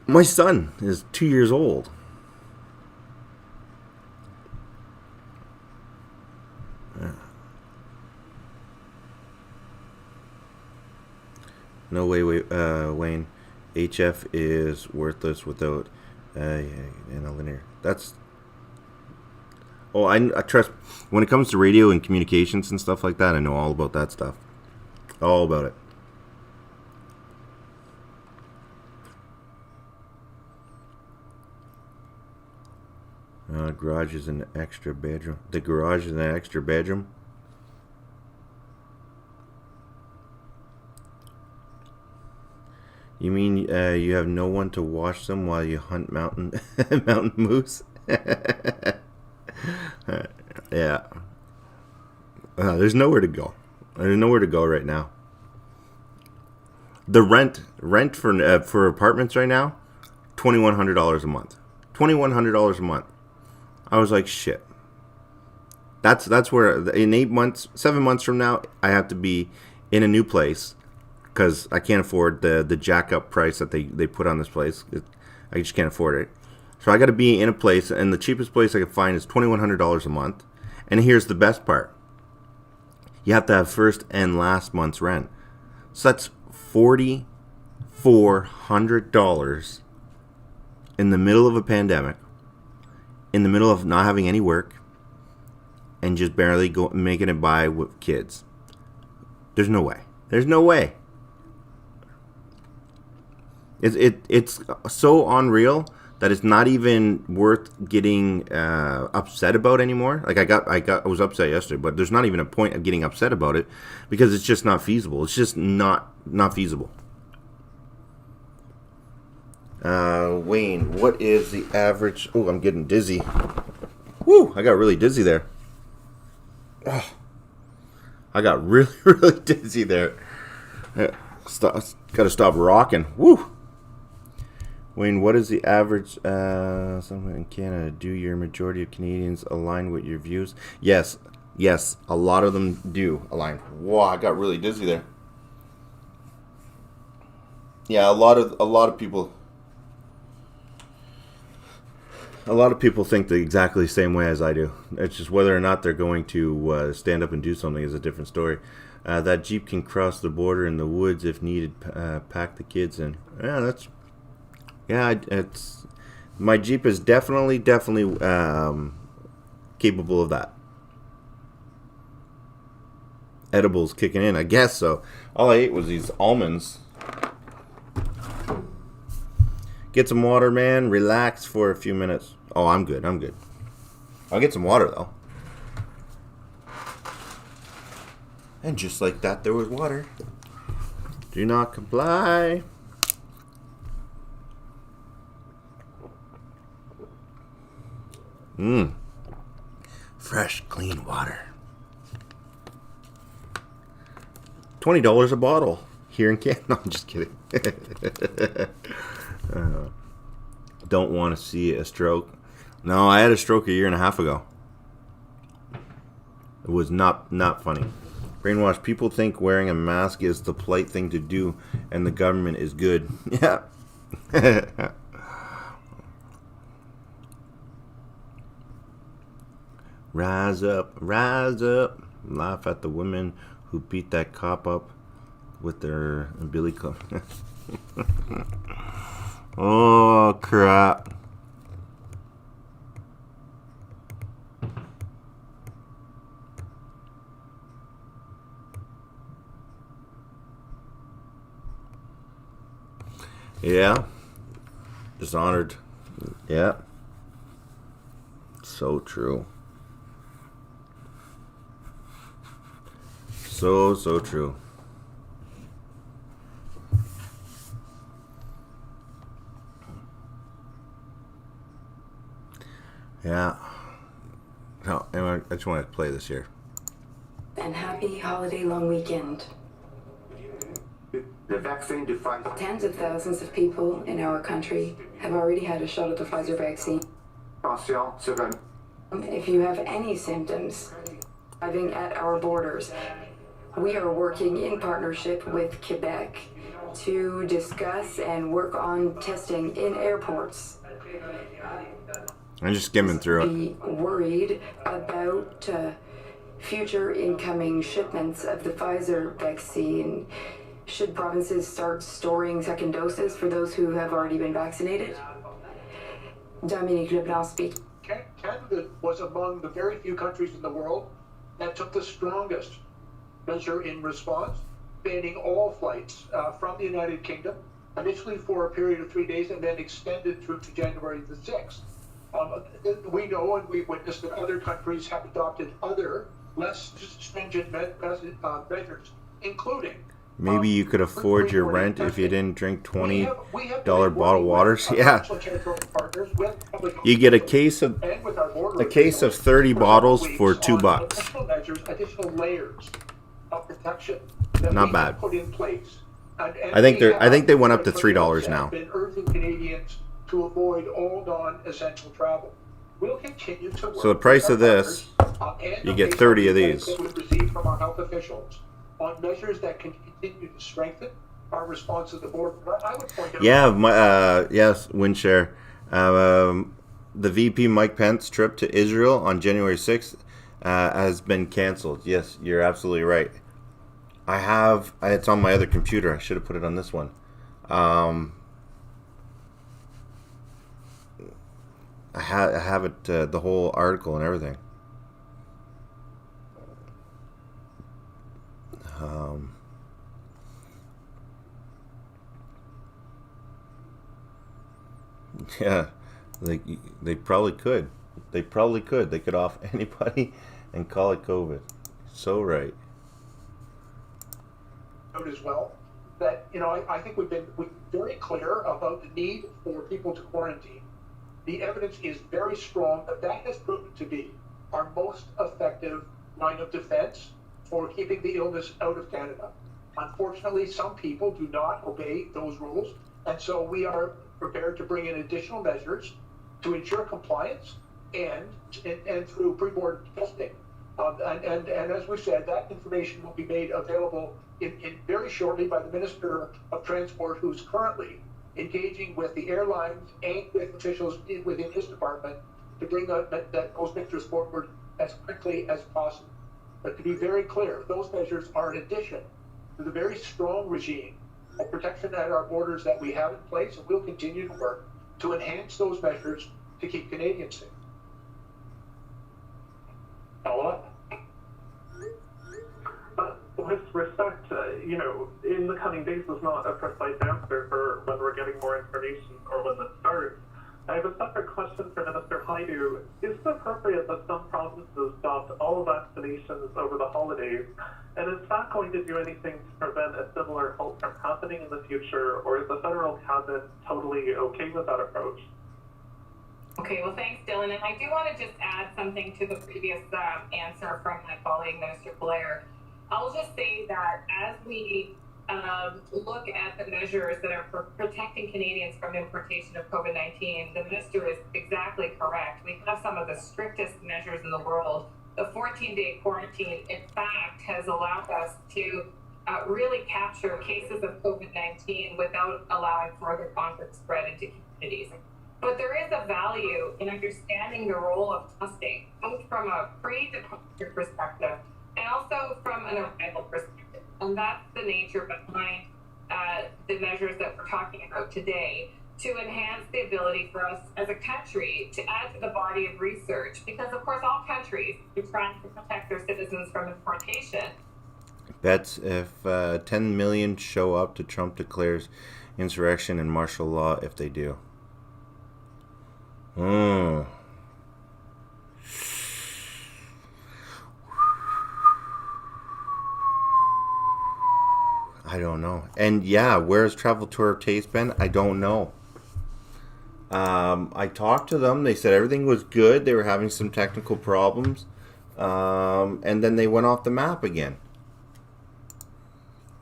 My son is 2 years old. No way, Wayne. HF is worthless without in a linear. That's... Oh, I trust... When it comes to radio and communications and stuff like that, I know all about that stuff. All about it. Garage is an extra bedroom. The garage is an extra bedroom. You mean you have no one to watch them while you hunt mountain moose? Yeah. There's nowhere to go. There's nowhere to go right now. The rent for apartments right now, $2,100 a month. $2,100 a month. I was like, shit. That's where in 7 months from now, I have to be in a new place because I can't afford the jack up price that they put on this place. I just can't afford it. So I got to be in a place, and the cheapest place I could find is $2,100 a month. And here's the best part. You have to have first and last month's rent. So that's $4,400 in the middle of a pandemic, in the middle of not having any work, and just barely making it by with kids. There's no way. There's no way. It's so unreal that it's not even worth getting upset about anymore. Like I was upset yesterday, but there's not even a point of getting upset about it because it's just not feasible. It's just not feasible. Wayne, what is the average? Oh, I'm getting dizzy. Woo! I got really dizzy there. Oh, I got really, really dizzy there. Gotta stop rocking. Woo! Wayne, what is the average somewhere in Canada? Do your majority of Canadians align with your views? Yes, a lot of them do align. Wow, I got really dizzy there. Yeah, a lot of people think the exactly the same way as I do. It's just whether or not they're going to stand up and do something is a different story. That Jeep can cross the border in the woods if needed. Pack the kids in. It's my Jeep is definitely capable of that. Edibles kicking in, I guess so. All I ate was these almonds. Get some water, man. Relax for a few minutes. Oh, I'm good. I'll get some water, though. And just like that, there was water. Do not comply. Fresh, clean water. $20 a bottle here in Canada. No, I'm just kidding. Don't want to see a stroke. No, I had a stroke a year and a half ago. It was not funny. Brainwash. People think wearing a mask is the polite thing to do, and the government is good. Yeah. Rise up, laugh at the women who beat that cop up with their billy club. Oh, crap. Yeah. Dishonored. Yeah. So true. So true. Yeah. No, I just want to play this here. And happy holiday long weekend. The vaccine to Pfizer. Tens of thousands of people in our country have already had a shot of the Pfizer vaccine. If you have any symptoms arriving at our borders, we are working in partnership with Quebec to discuss and work on testing in airports. I'm just skimming through it. Be worried about future incoming shipments of the Pfizer vaccine. Should provinces start storing second doses for those who have already been vaccinated? Dominique Leblanc speaks. Canada was among the very few countries in the world that took the strongest measure in response, banning all flights from the United Kingdom, initially for a period of 3 days and then extended through to January the 6th. We know and we've witnessed that other countries have adopted other less stringent measures, including maybe you could afford your rent if you didn't drink $20 bottled waters. Yeah. You get a case of 30 bottles for $2. Additional layers of protection. Not bad. Put in place. I think they went up to $3 now. Been urging Canadians to avoid all non-essential travel. We'll continue to work. So the price of this, you get 30 of these. That we've received from our health officials on measures that can continue to strengthen our response to the border. I would point out. Yeah, yes, Windshare. The VP Mike Pence trip to Israel on January 6th has been canceled. Yes, you're absolutely right. It's on my other computer. I should have put it on this one. I have it, the whole article and everything. Yeah, they probably could. They probably could. They could off anybody and call it COVID. So right. As well, that I think we've been very clear about the need for people to quarantine. The evidence is very strong that has proven to be our most effective line of defense for keeping the illness out of Canada. Unfortunately, some people do not obey those rules, and so we are prepared to bring in additional measures to ensure compliance and through pre-board testing. And as we said, that information will be made available in very shortly by the Minister of Transport, who's currently engaging with the airlines and with officials within his department to bring those measures forward as quickly as possible. But to be very clear, those measures are in addition to the very strong regime of protection at our borders that we have in place, and we'll continue to work to enhance those measures to keep Canadians safe. Follow-up? With respect, in the coming days is not a precise answer for when we're getting more information or when it starts. I have a separate question for Minister Haidu. Is it appropriate that some provinces stopped all vaccinations over the holidays? And is that going to do anything to prevent a similar halt from happening in the future, or is the federal cabinet totally okay with that approach? Okay, well, thanks, Dylan. And I do want to just add something to the previous answer from my colleague, Minister Blair. I'll just say that as we look at the measures that are protecting Canadians from importation of COVID-19, the minister is exactly correct. We have some of the strictest measures in the world. The 14-day quarantine, in fact, has allowed us to really capture cases of COVID-19 without allowing further conflict spread into communities. But there is a value in understanding the role of testing, both from a pre-departure perspective and also from an arrival perspective. And that's the nature behind the measures that we're talking about today, to enhance the ability for us as a country to add to the body of research. Because, of course, all countries are trying to protect their citizens from importation. Bets if 10 million show up to Trump declares insurrection and martial law if they do. I don't know. And yeah, where's Travel Tour of Taste been? I don't know. I talked to them. They said everything was good. They were having some technical problems. And then they went off the map again.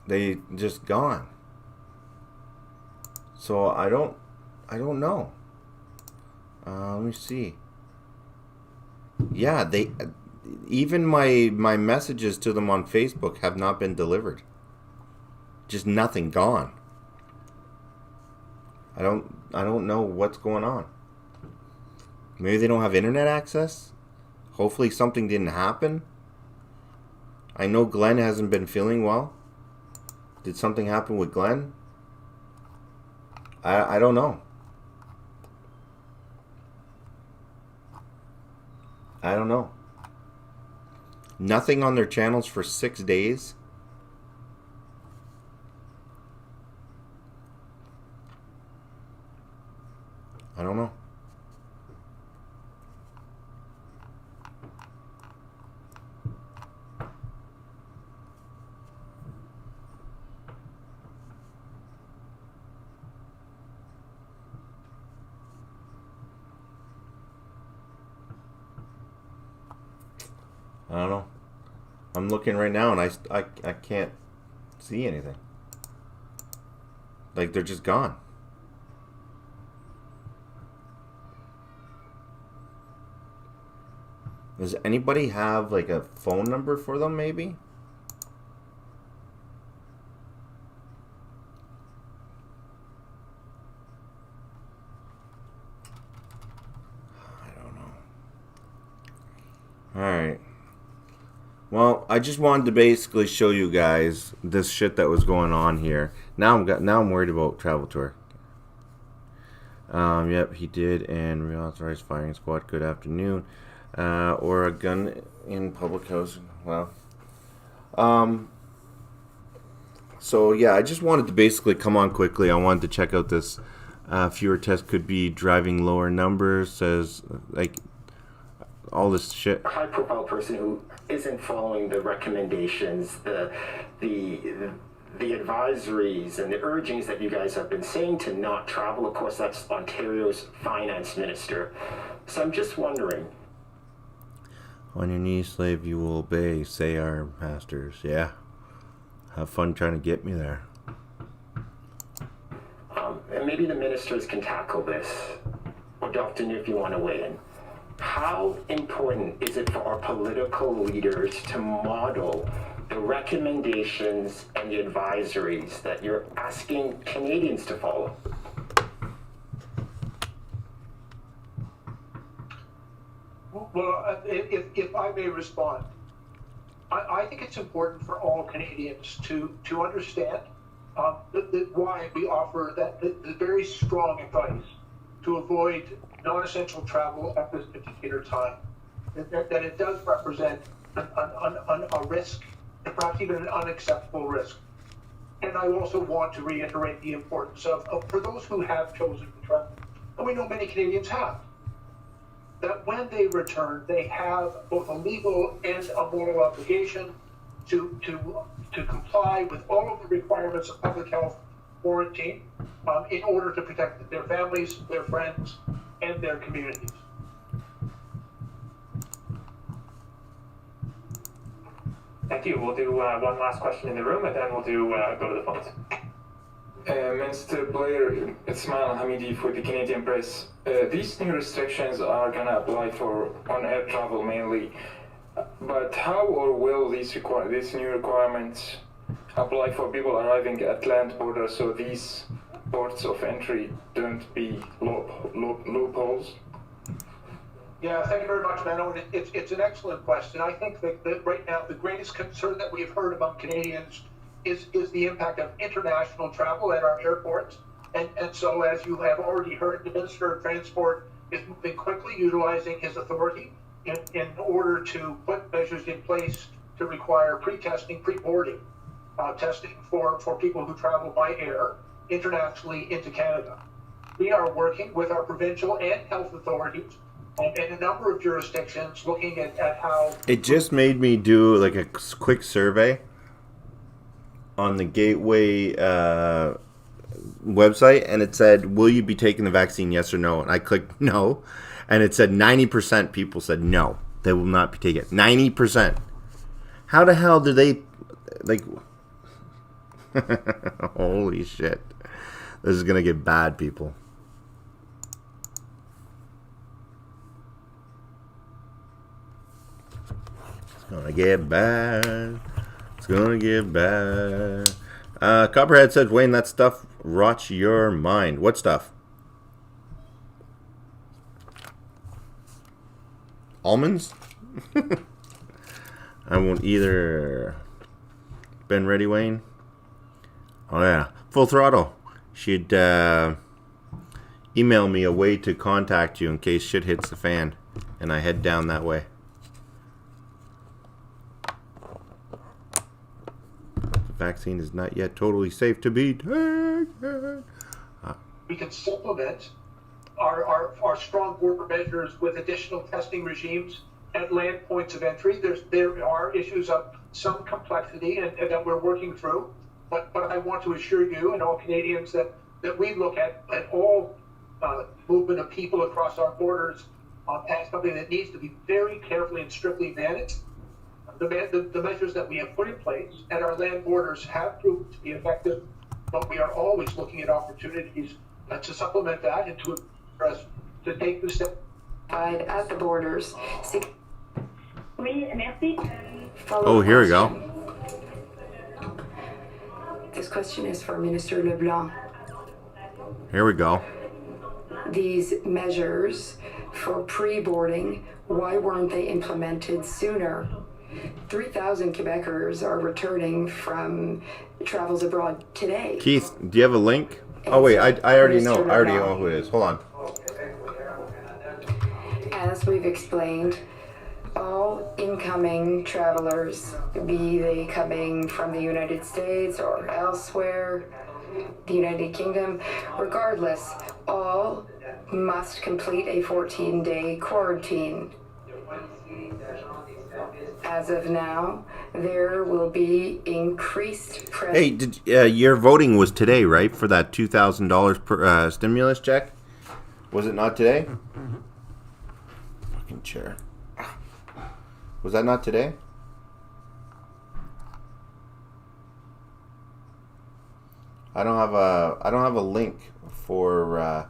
They just gone. So I don't know. Let me see. Yeah, they even my messages to them on Facebook have not been delivered. Just nothing, gone. I don't know what's going on. Maybe they don't have internet access. Hopefully something didn't happen. I know Glenn hasn't been feeling well. Did something happen with Glenn? I don't know. I don't know. Nothing on their channels for 6 days. I don't know. I don't know. I'm looking right now and I can't see anything. Like they're just gone. Does anybody have like a phone number for them maybe? I don't know. Alright. Well, I just wanted to basically show you guys this shit that was going on here. Now I'm worried about travel tour. Yep, he did, and reauthorized firing squad. Good afternoon. Or a gun in public housing. Well, so yeah, I just wanted to basically come on quickly. I wanted to check out this. Fewer tests could be driving lower numbers. Says like all this shit. A high-profile person who isn't following the recommendations, the advisories and the urgings that you guys have been saying to not travel. Of course, that's Ontario's finance minister. So I'm just wondering. On your knees, slave, you will obey, say our masters. Yeah. Have fun trying to get me there. And maybe the ministers can tackle this. Or Dr. New, if you want to weigh in. How important is it for our political leaders to model the recommendations and the advisories that you're asking Canadians to follow? Well, if I may respond, I think it's important for all Canadians to understand why we offer the very strong advice to avoid non-essential travel at this particular time. That it does represent a risk, and perhaps even an unacceptable risk. And I also want to reiterate the importance of for those who have chosen to travel, and we know many Canadians have, that when they return, they have both a legal and a moral obligation to comply with all of the requirements of public health quarantine in order to protect their families, their friends, and their communities. Thank you. We'll do one last question in the room, and then we'll go to the phones. Mr. Blair, it's Mal Hamidi for the Canadian Press. These new restrictions are going to apply for on-air travel mainly, but how or will these new requirements apply for people arriving at land borders so these ports of entry don't be loopholes? Yeah, thank you very much, Mano. It's an excellent question. I think that right now the greatest concern that we have heard among Canadians is the impact of international travel at our airports. And so, as you have already heard, the Minister of Transport is moving quickly, utilizing his authority in order to put measures in place to require pre-testing, pre-boarding testing for people who travel by air internationally into Canada. We are working with our provincial and health authorities in a number of jurisdictions looking at how... It just made me do like a quick survey on the Gateway website, and it said, will you be taking the vaccine, yes or no? And I clicked no, and it said 90% people said no, they will not be taking it. 90%. How the hell do they, like, holy shit. This is going to get bad, people. It's going to get bad. It's going to get bad. Copperhead says, Wayne, that stuff rots your mind. What stuff? Almonds? I won't either. Been ready, Wayne? Oh, yeah. Full throttle. She'd email me a way to contact you in case shit hits the fan and I head down that way. The vaccine is not yet totally safe to be taken. We can supplement our strong border measures with additional testing regimes at land points of entry. There are issues of some complexity and that we're working through, but I want to assure you and all Canadians that we look at all movement of people across our borders as something that needs to be very carefully and strictly managed. The measures that we have put in place at our land borders have proven to be effective, but we are always looking at opportunities to supplement that and to take the step at the borders. Oui, merci. Oh, here we go. This question is for Minister Leblanc. Here we go. These measures for pre-boarding, why weren't they implemented sooner? 3,000 Quebecers are returning from travels abroad today. Keith, do you have a link? Oh wait, I already know. I already know who it is. Hold on. As we've explained, all incoming travelers, be they coming from the United States or elsewhere, the United Kingdom, regardless, all must complete a 14-day quarantine. As of now, there will be increased Hey, your voting was today, right? For that $2,000 per stimulus check? Was it not today? Fucking chair. Was that not today? I don't have a link for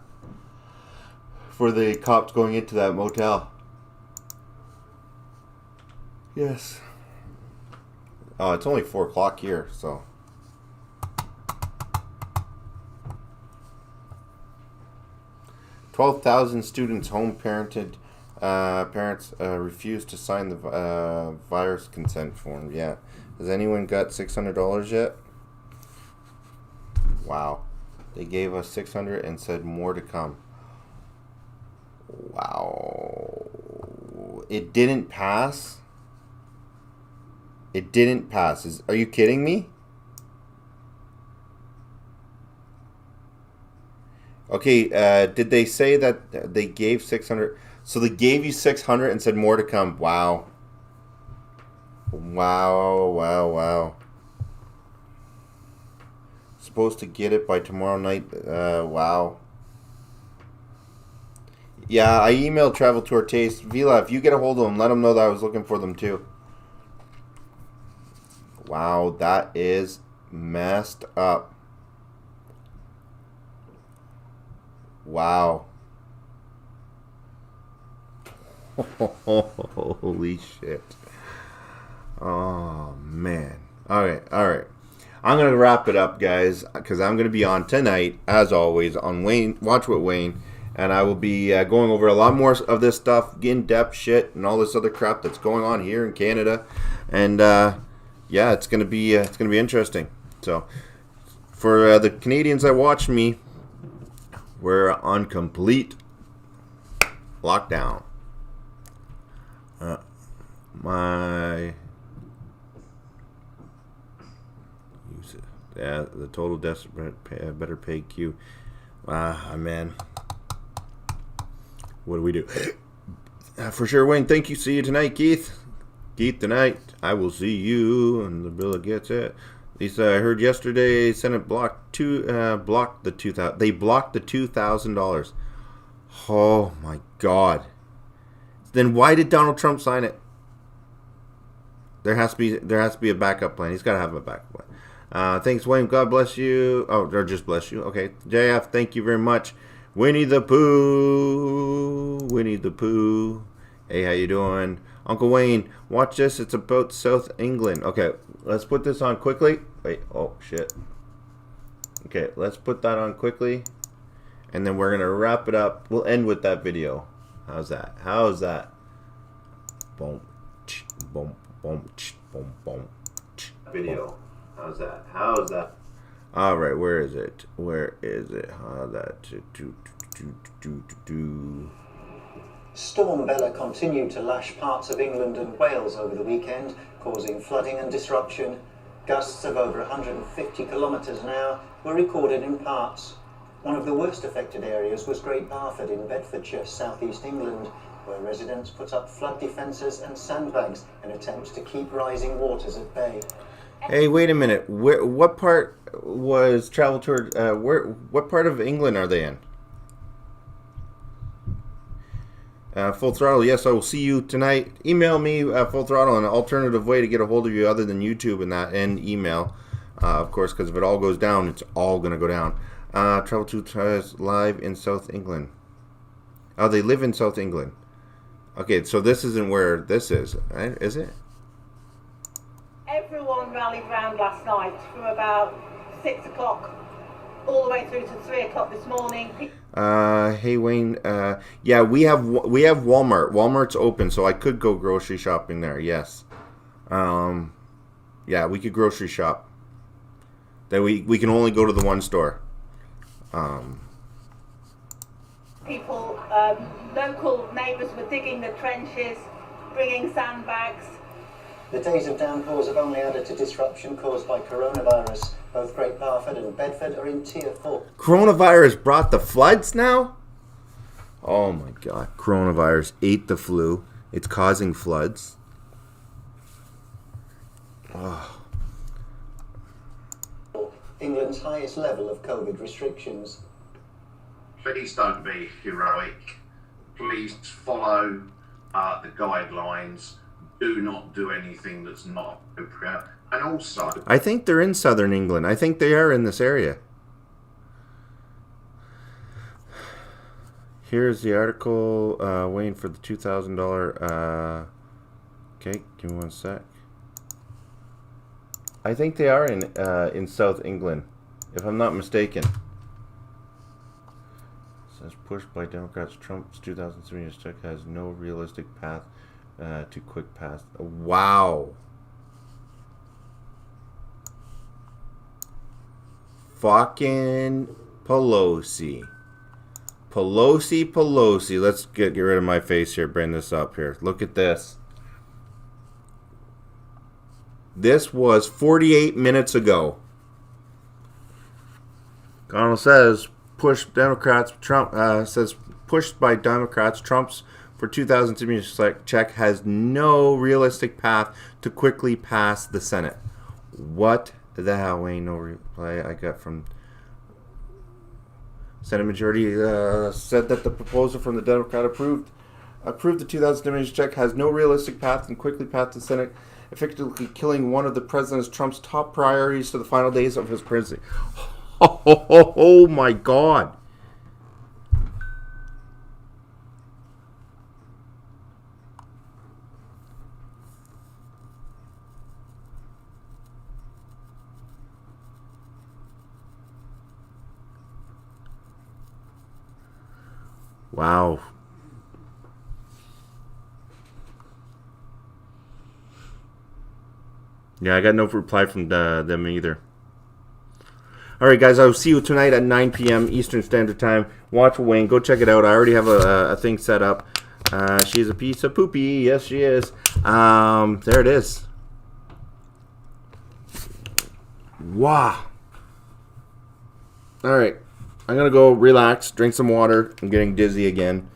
the cops going into that motel. Yes. Oh, it's only 4 o'clock here, so. $12,000 students home parented. Parents refuse to sign the virus consent form. Yeah. Has anyone got $600 yet? Wow. They gave us $600 and said more to come. Wow. It didn't pass? It didn't pass. Are you kidding me? Okay, did they say that they gave 600? So they gave you 600 and said more to come. Wow. Wow, wow, wow. Supposed to get it by tomorrow night. Wow. Yeah, I emailed Travel Tour Taste. Vila, if you get a hold of them, let them know that I was looking for them too. Wow, that is messed up. Wow. Holy shit. Oh, man. All right. I'm going to wrap it up, guys, because I'm going to be on tonight, as always, on Wayne, Watch with Wayne, and I will be going over a lot more of this stuff, in-depth shit, and all this other crap that's going on here in Canada, and yeah, it's going to be interesting. So, for the Canadians that watch me, we're on complete lockdown. The total desperate better pay queue. Man, what do we do? For sure, Wayne. Thank you. See you tonight, Keith. Keith tonight. I will see you, and the bill gets it. Lisa, I heard yesterday Senate blocked the $2,000. They blocked the $2,000. Oh my God. Then why did Donald Trump sign it? There has to be a backup plan. He's got to have a backup plan. Thanks, Wayne. God bless you. Oh, or just bless you. Okay, JF. Thank you very much. Winnie the Pooh. Winnie the Pooh. Hey, how you doing? Uncle Wayne, watch this. It's about South England. Okay, let's put this on quickly. Wait, oh, shit. Okay, let's put that on quickly. And then we're going to wrap it up. We'll end with that video. How's that? How's that? Boom, boom, boom, boom, boom. Video. How's that? How's that? All right, where is it? Where is it? How that? Storm Bella continued to lash parts of England and Wales over the weekend, causing flooding and disruption. Gusts of over 150 kilometres an hour were recorded in parts. One of the worst affected areas was Great Barford in Bedfordshire, southeast England, where residents put up flood defences and sandbags in attempts to keep rising waters at bay. Hey, wait a minute. What part was Travel Tour? What part of England are they in? Full Throttle, yes, I will see you tonight. Email me, Full Throttle, an alternative way to get a hold of you other than YouTube and email. Of course, because if it all goes down, it's all going to go down. Travel to CHAZ live in South England. Oh, they live in South England. Okay, so this isn't where this is, right? Is it? Everyone rallied round last night from about 6 o'clock all the way through to 3 o'clock this morning. Hey Wayne, yeah, we have Walmart. Walmart's open, so I could go grocery shopping there. Yes, Yeah, we could grocery shop. That we can only go to the one store. People, local neighbours were digging the trenches, bringing sandbags. The days of downpours have only added to disruption caused by coronavirus. Both Great Barford and Bedford are in Tier 4. Coronavirus brought the floods now? Oh my god. Coronavirus ate the flu. It's causing floods. Oh. England's highest level of COVID restrictions. Please don't be heroic. Please follow the guidelines. Do not do anything that's not appropriate. And also, I think they're in southern England. I think they are in this area. Here's the article waiting for the $2,000. Okay, give me one sec. I think they are in South England, if I'm not mistaken. It says pushed by Democrats, Trump's 2003 check has no realistic path to quick pass. Wow. Fucking Pelosi. Pelosi. Let's get rid of my face here. Bring this up here. Look at this. This was 48 minutes ago. Donald says pushed Democrats. Trump says pushed by Democrats. Trump's for 2000 stimulus check has no realistic path to quickly pass the Senate. What the hell? Ain't no reply I got from Senate majority said that the proposal from the Democrat approved the 2000 stimulus check has no realistic path and quickly pass the Senate, effectively killing one of the President Trump's top priorities to the final days of his presidency. Oh my God. Wow. Yeah, I got no reply from them either. All right, guys, I'll see you tonight at 9 p.m. Eastern Standard Time. Watch Wayne. Go check it out. I already have a thing set up. She's a piece of poopy. Yes, she is. There it is. Wow. All right. I'm going to go relax, drink some water. I'm getting dizzy again.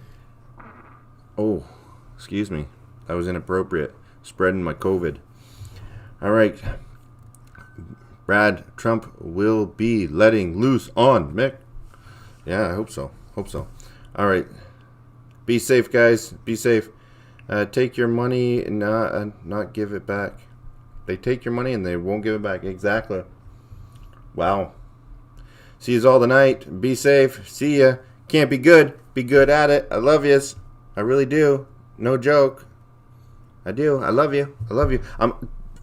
Oh, excuse me. That was inappropriate. Spreading my COVID. All right. Brad, Trump will be letting loose on Mick. Yeah, I hope so. All right. Be safe, guys. Be safe. Take your money and not give it back. They take your money and they won't give it back. Exactly. Wow. See yous all tonight. Be safe. See ya. Can't be good. Be good at it. I love yous. I really do. No joke. I do. I love you. I'm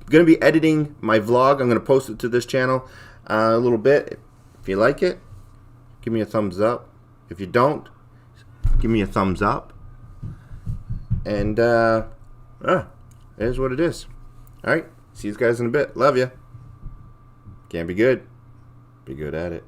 going to be editing my vlog. I'm going to post it to this channel a little bit. If you like it, give me a thumbs up. If you don't, give me a thumbs up. And it is what it is. All right. See you guys in a bit. Love you. Can't be good. Be good at it.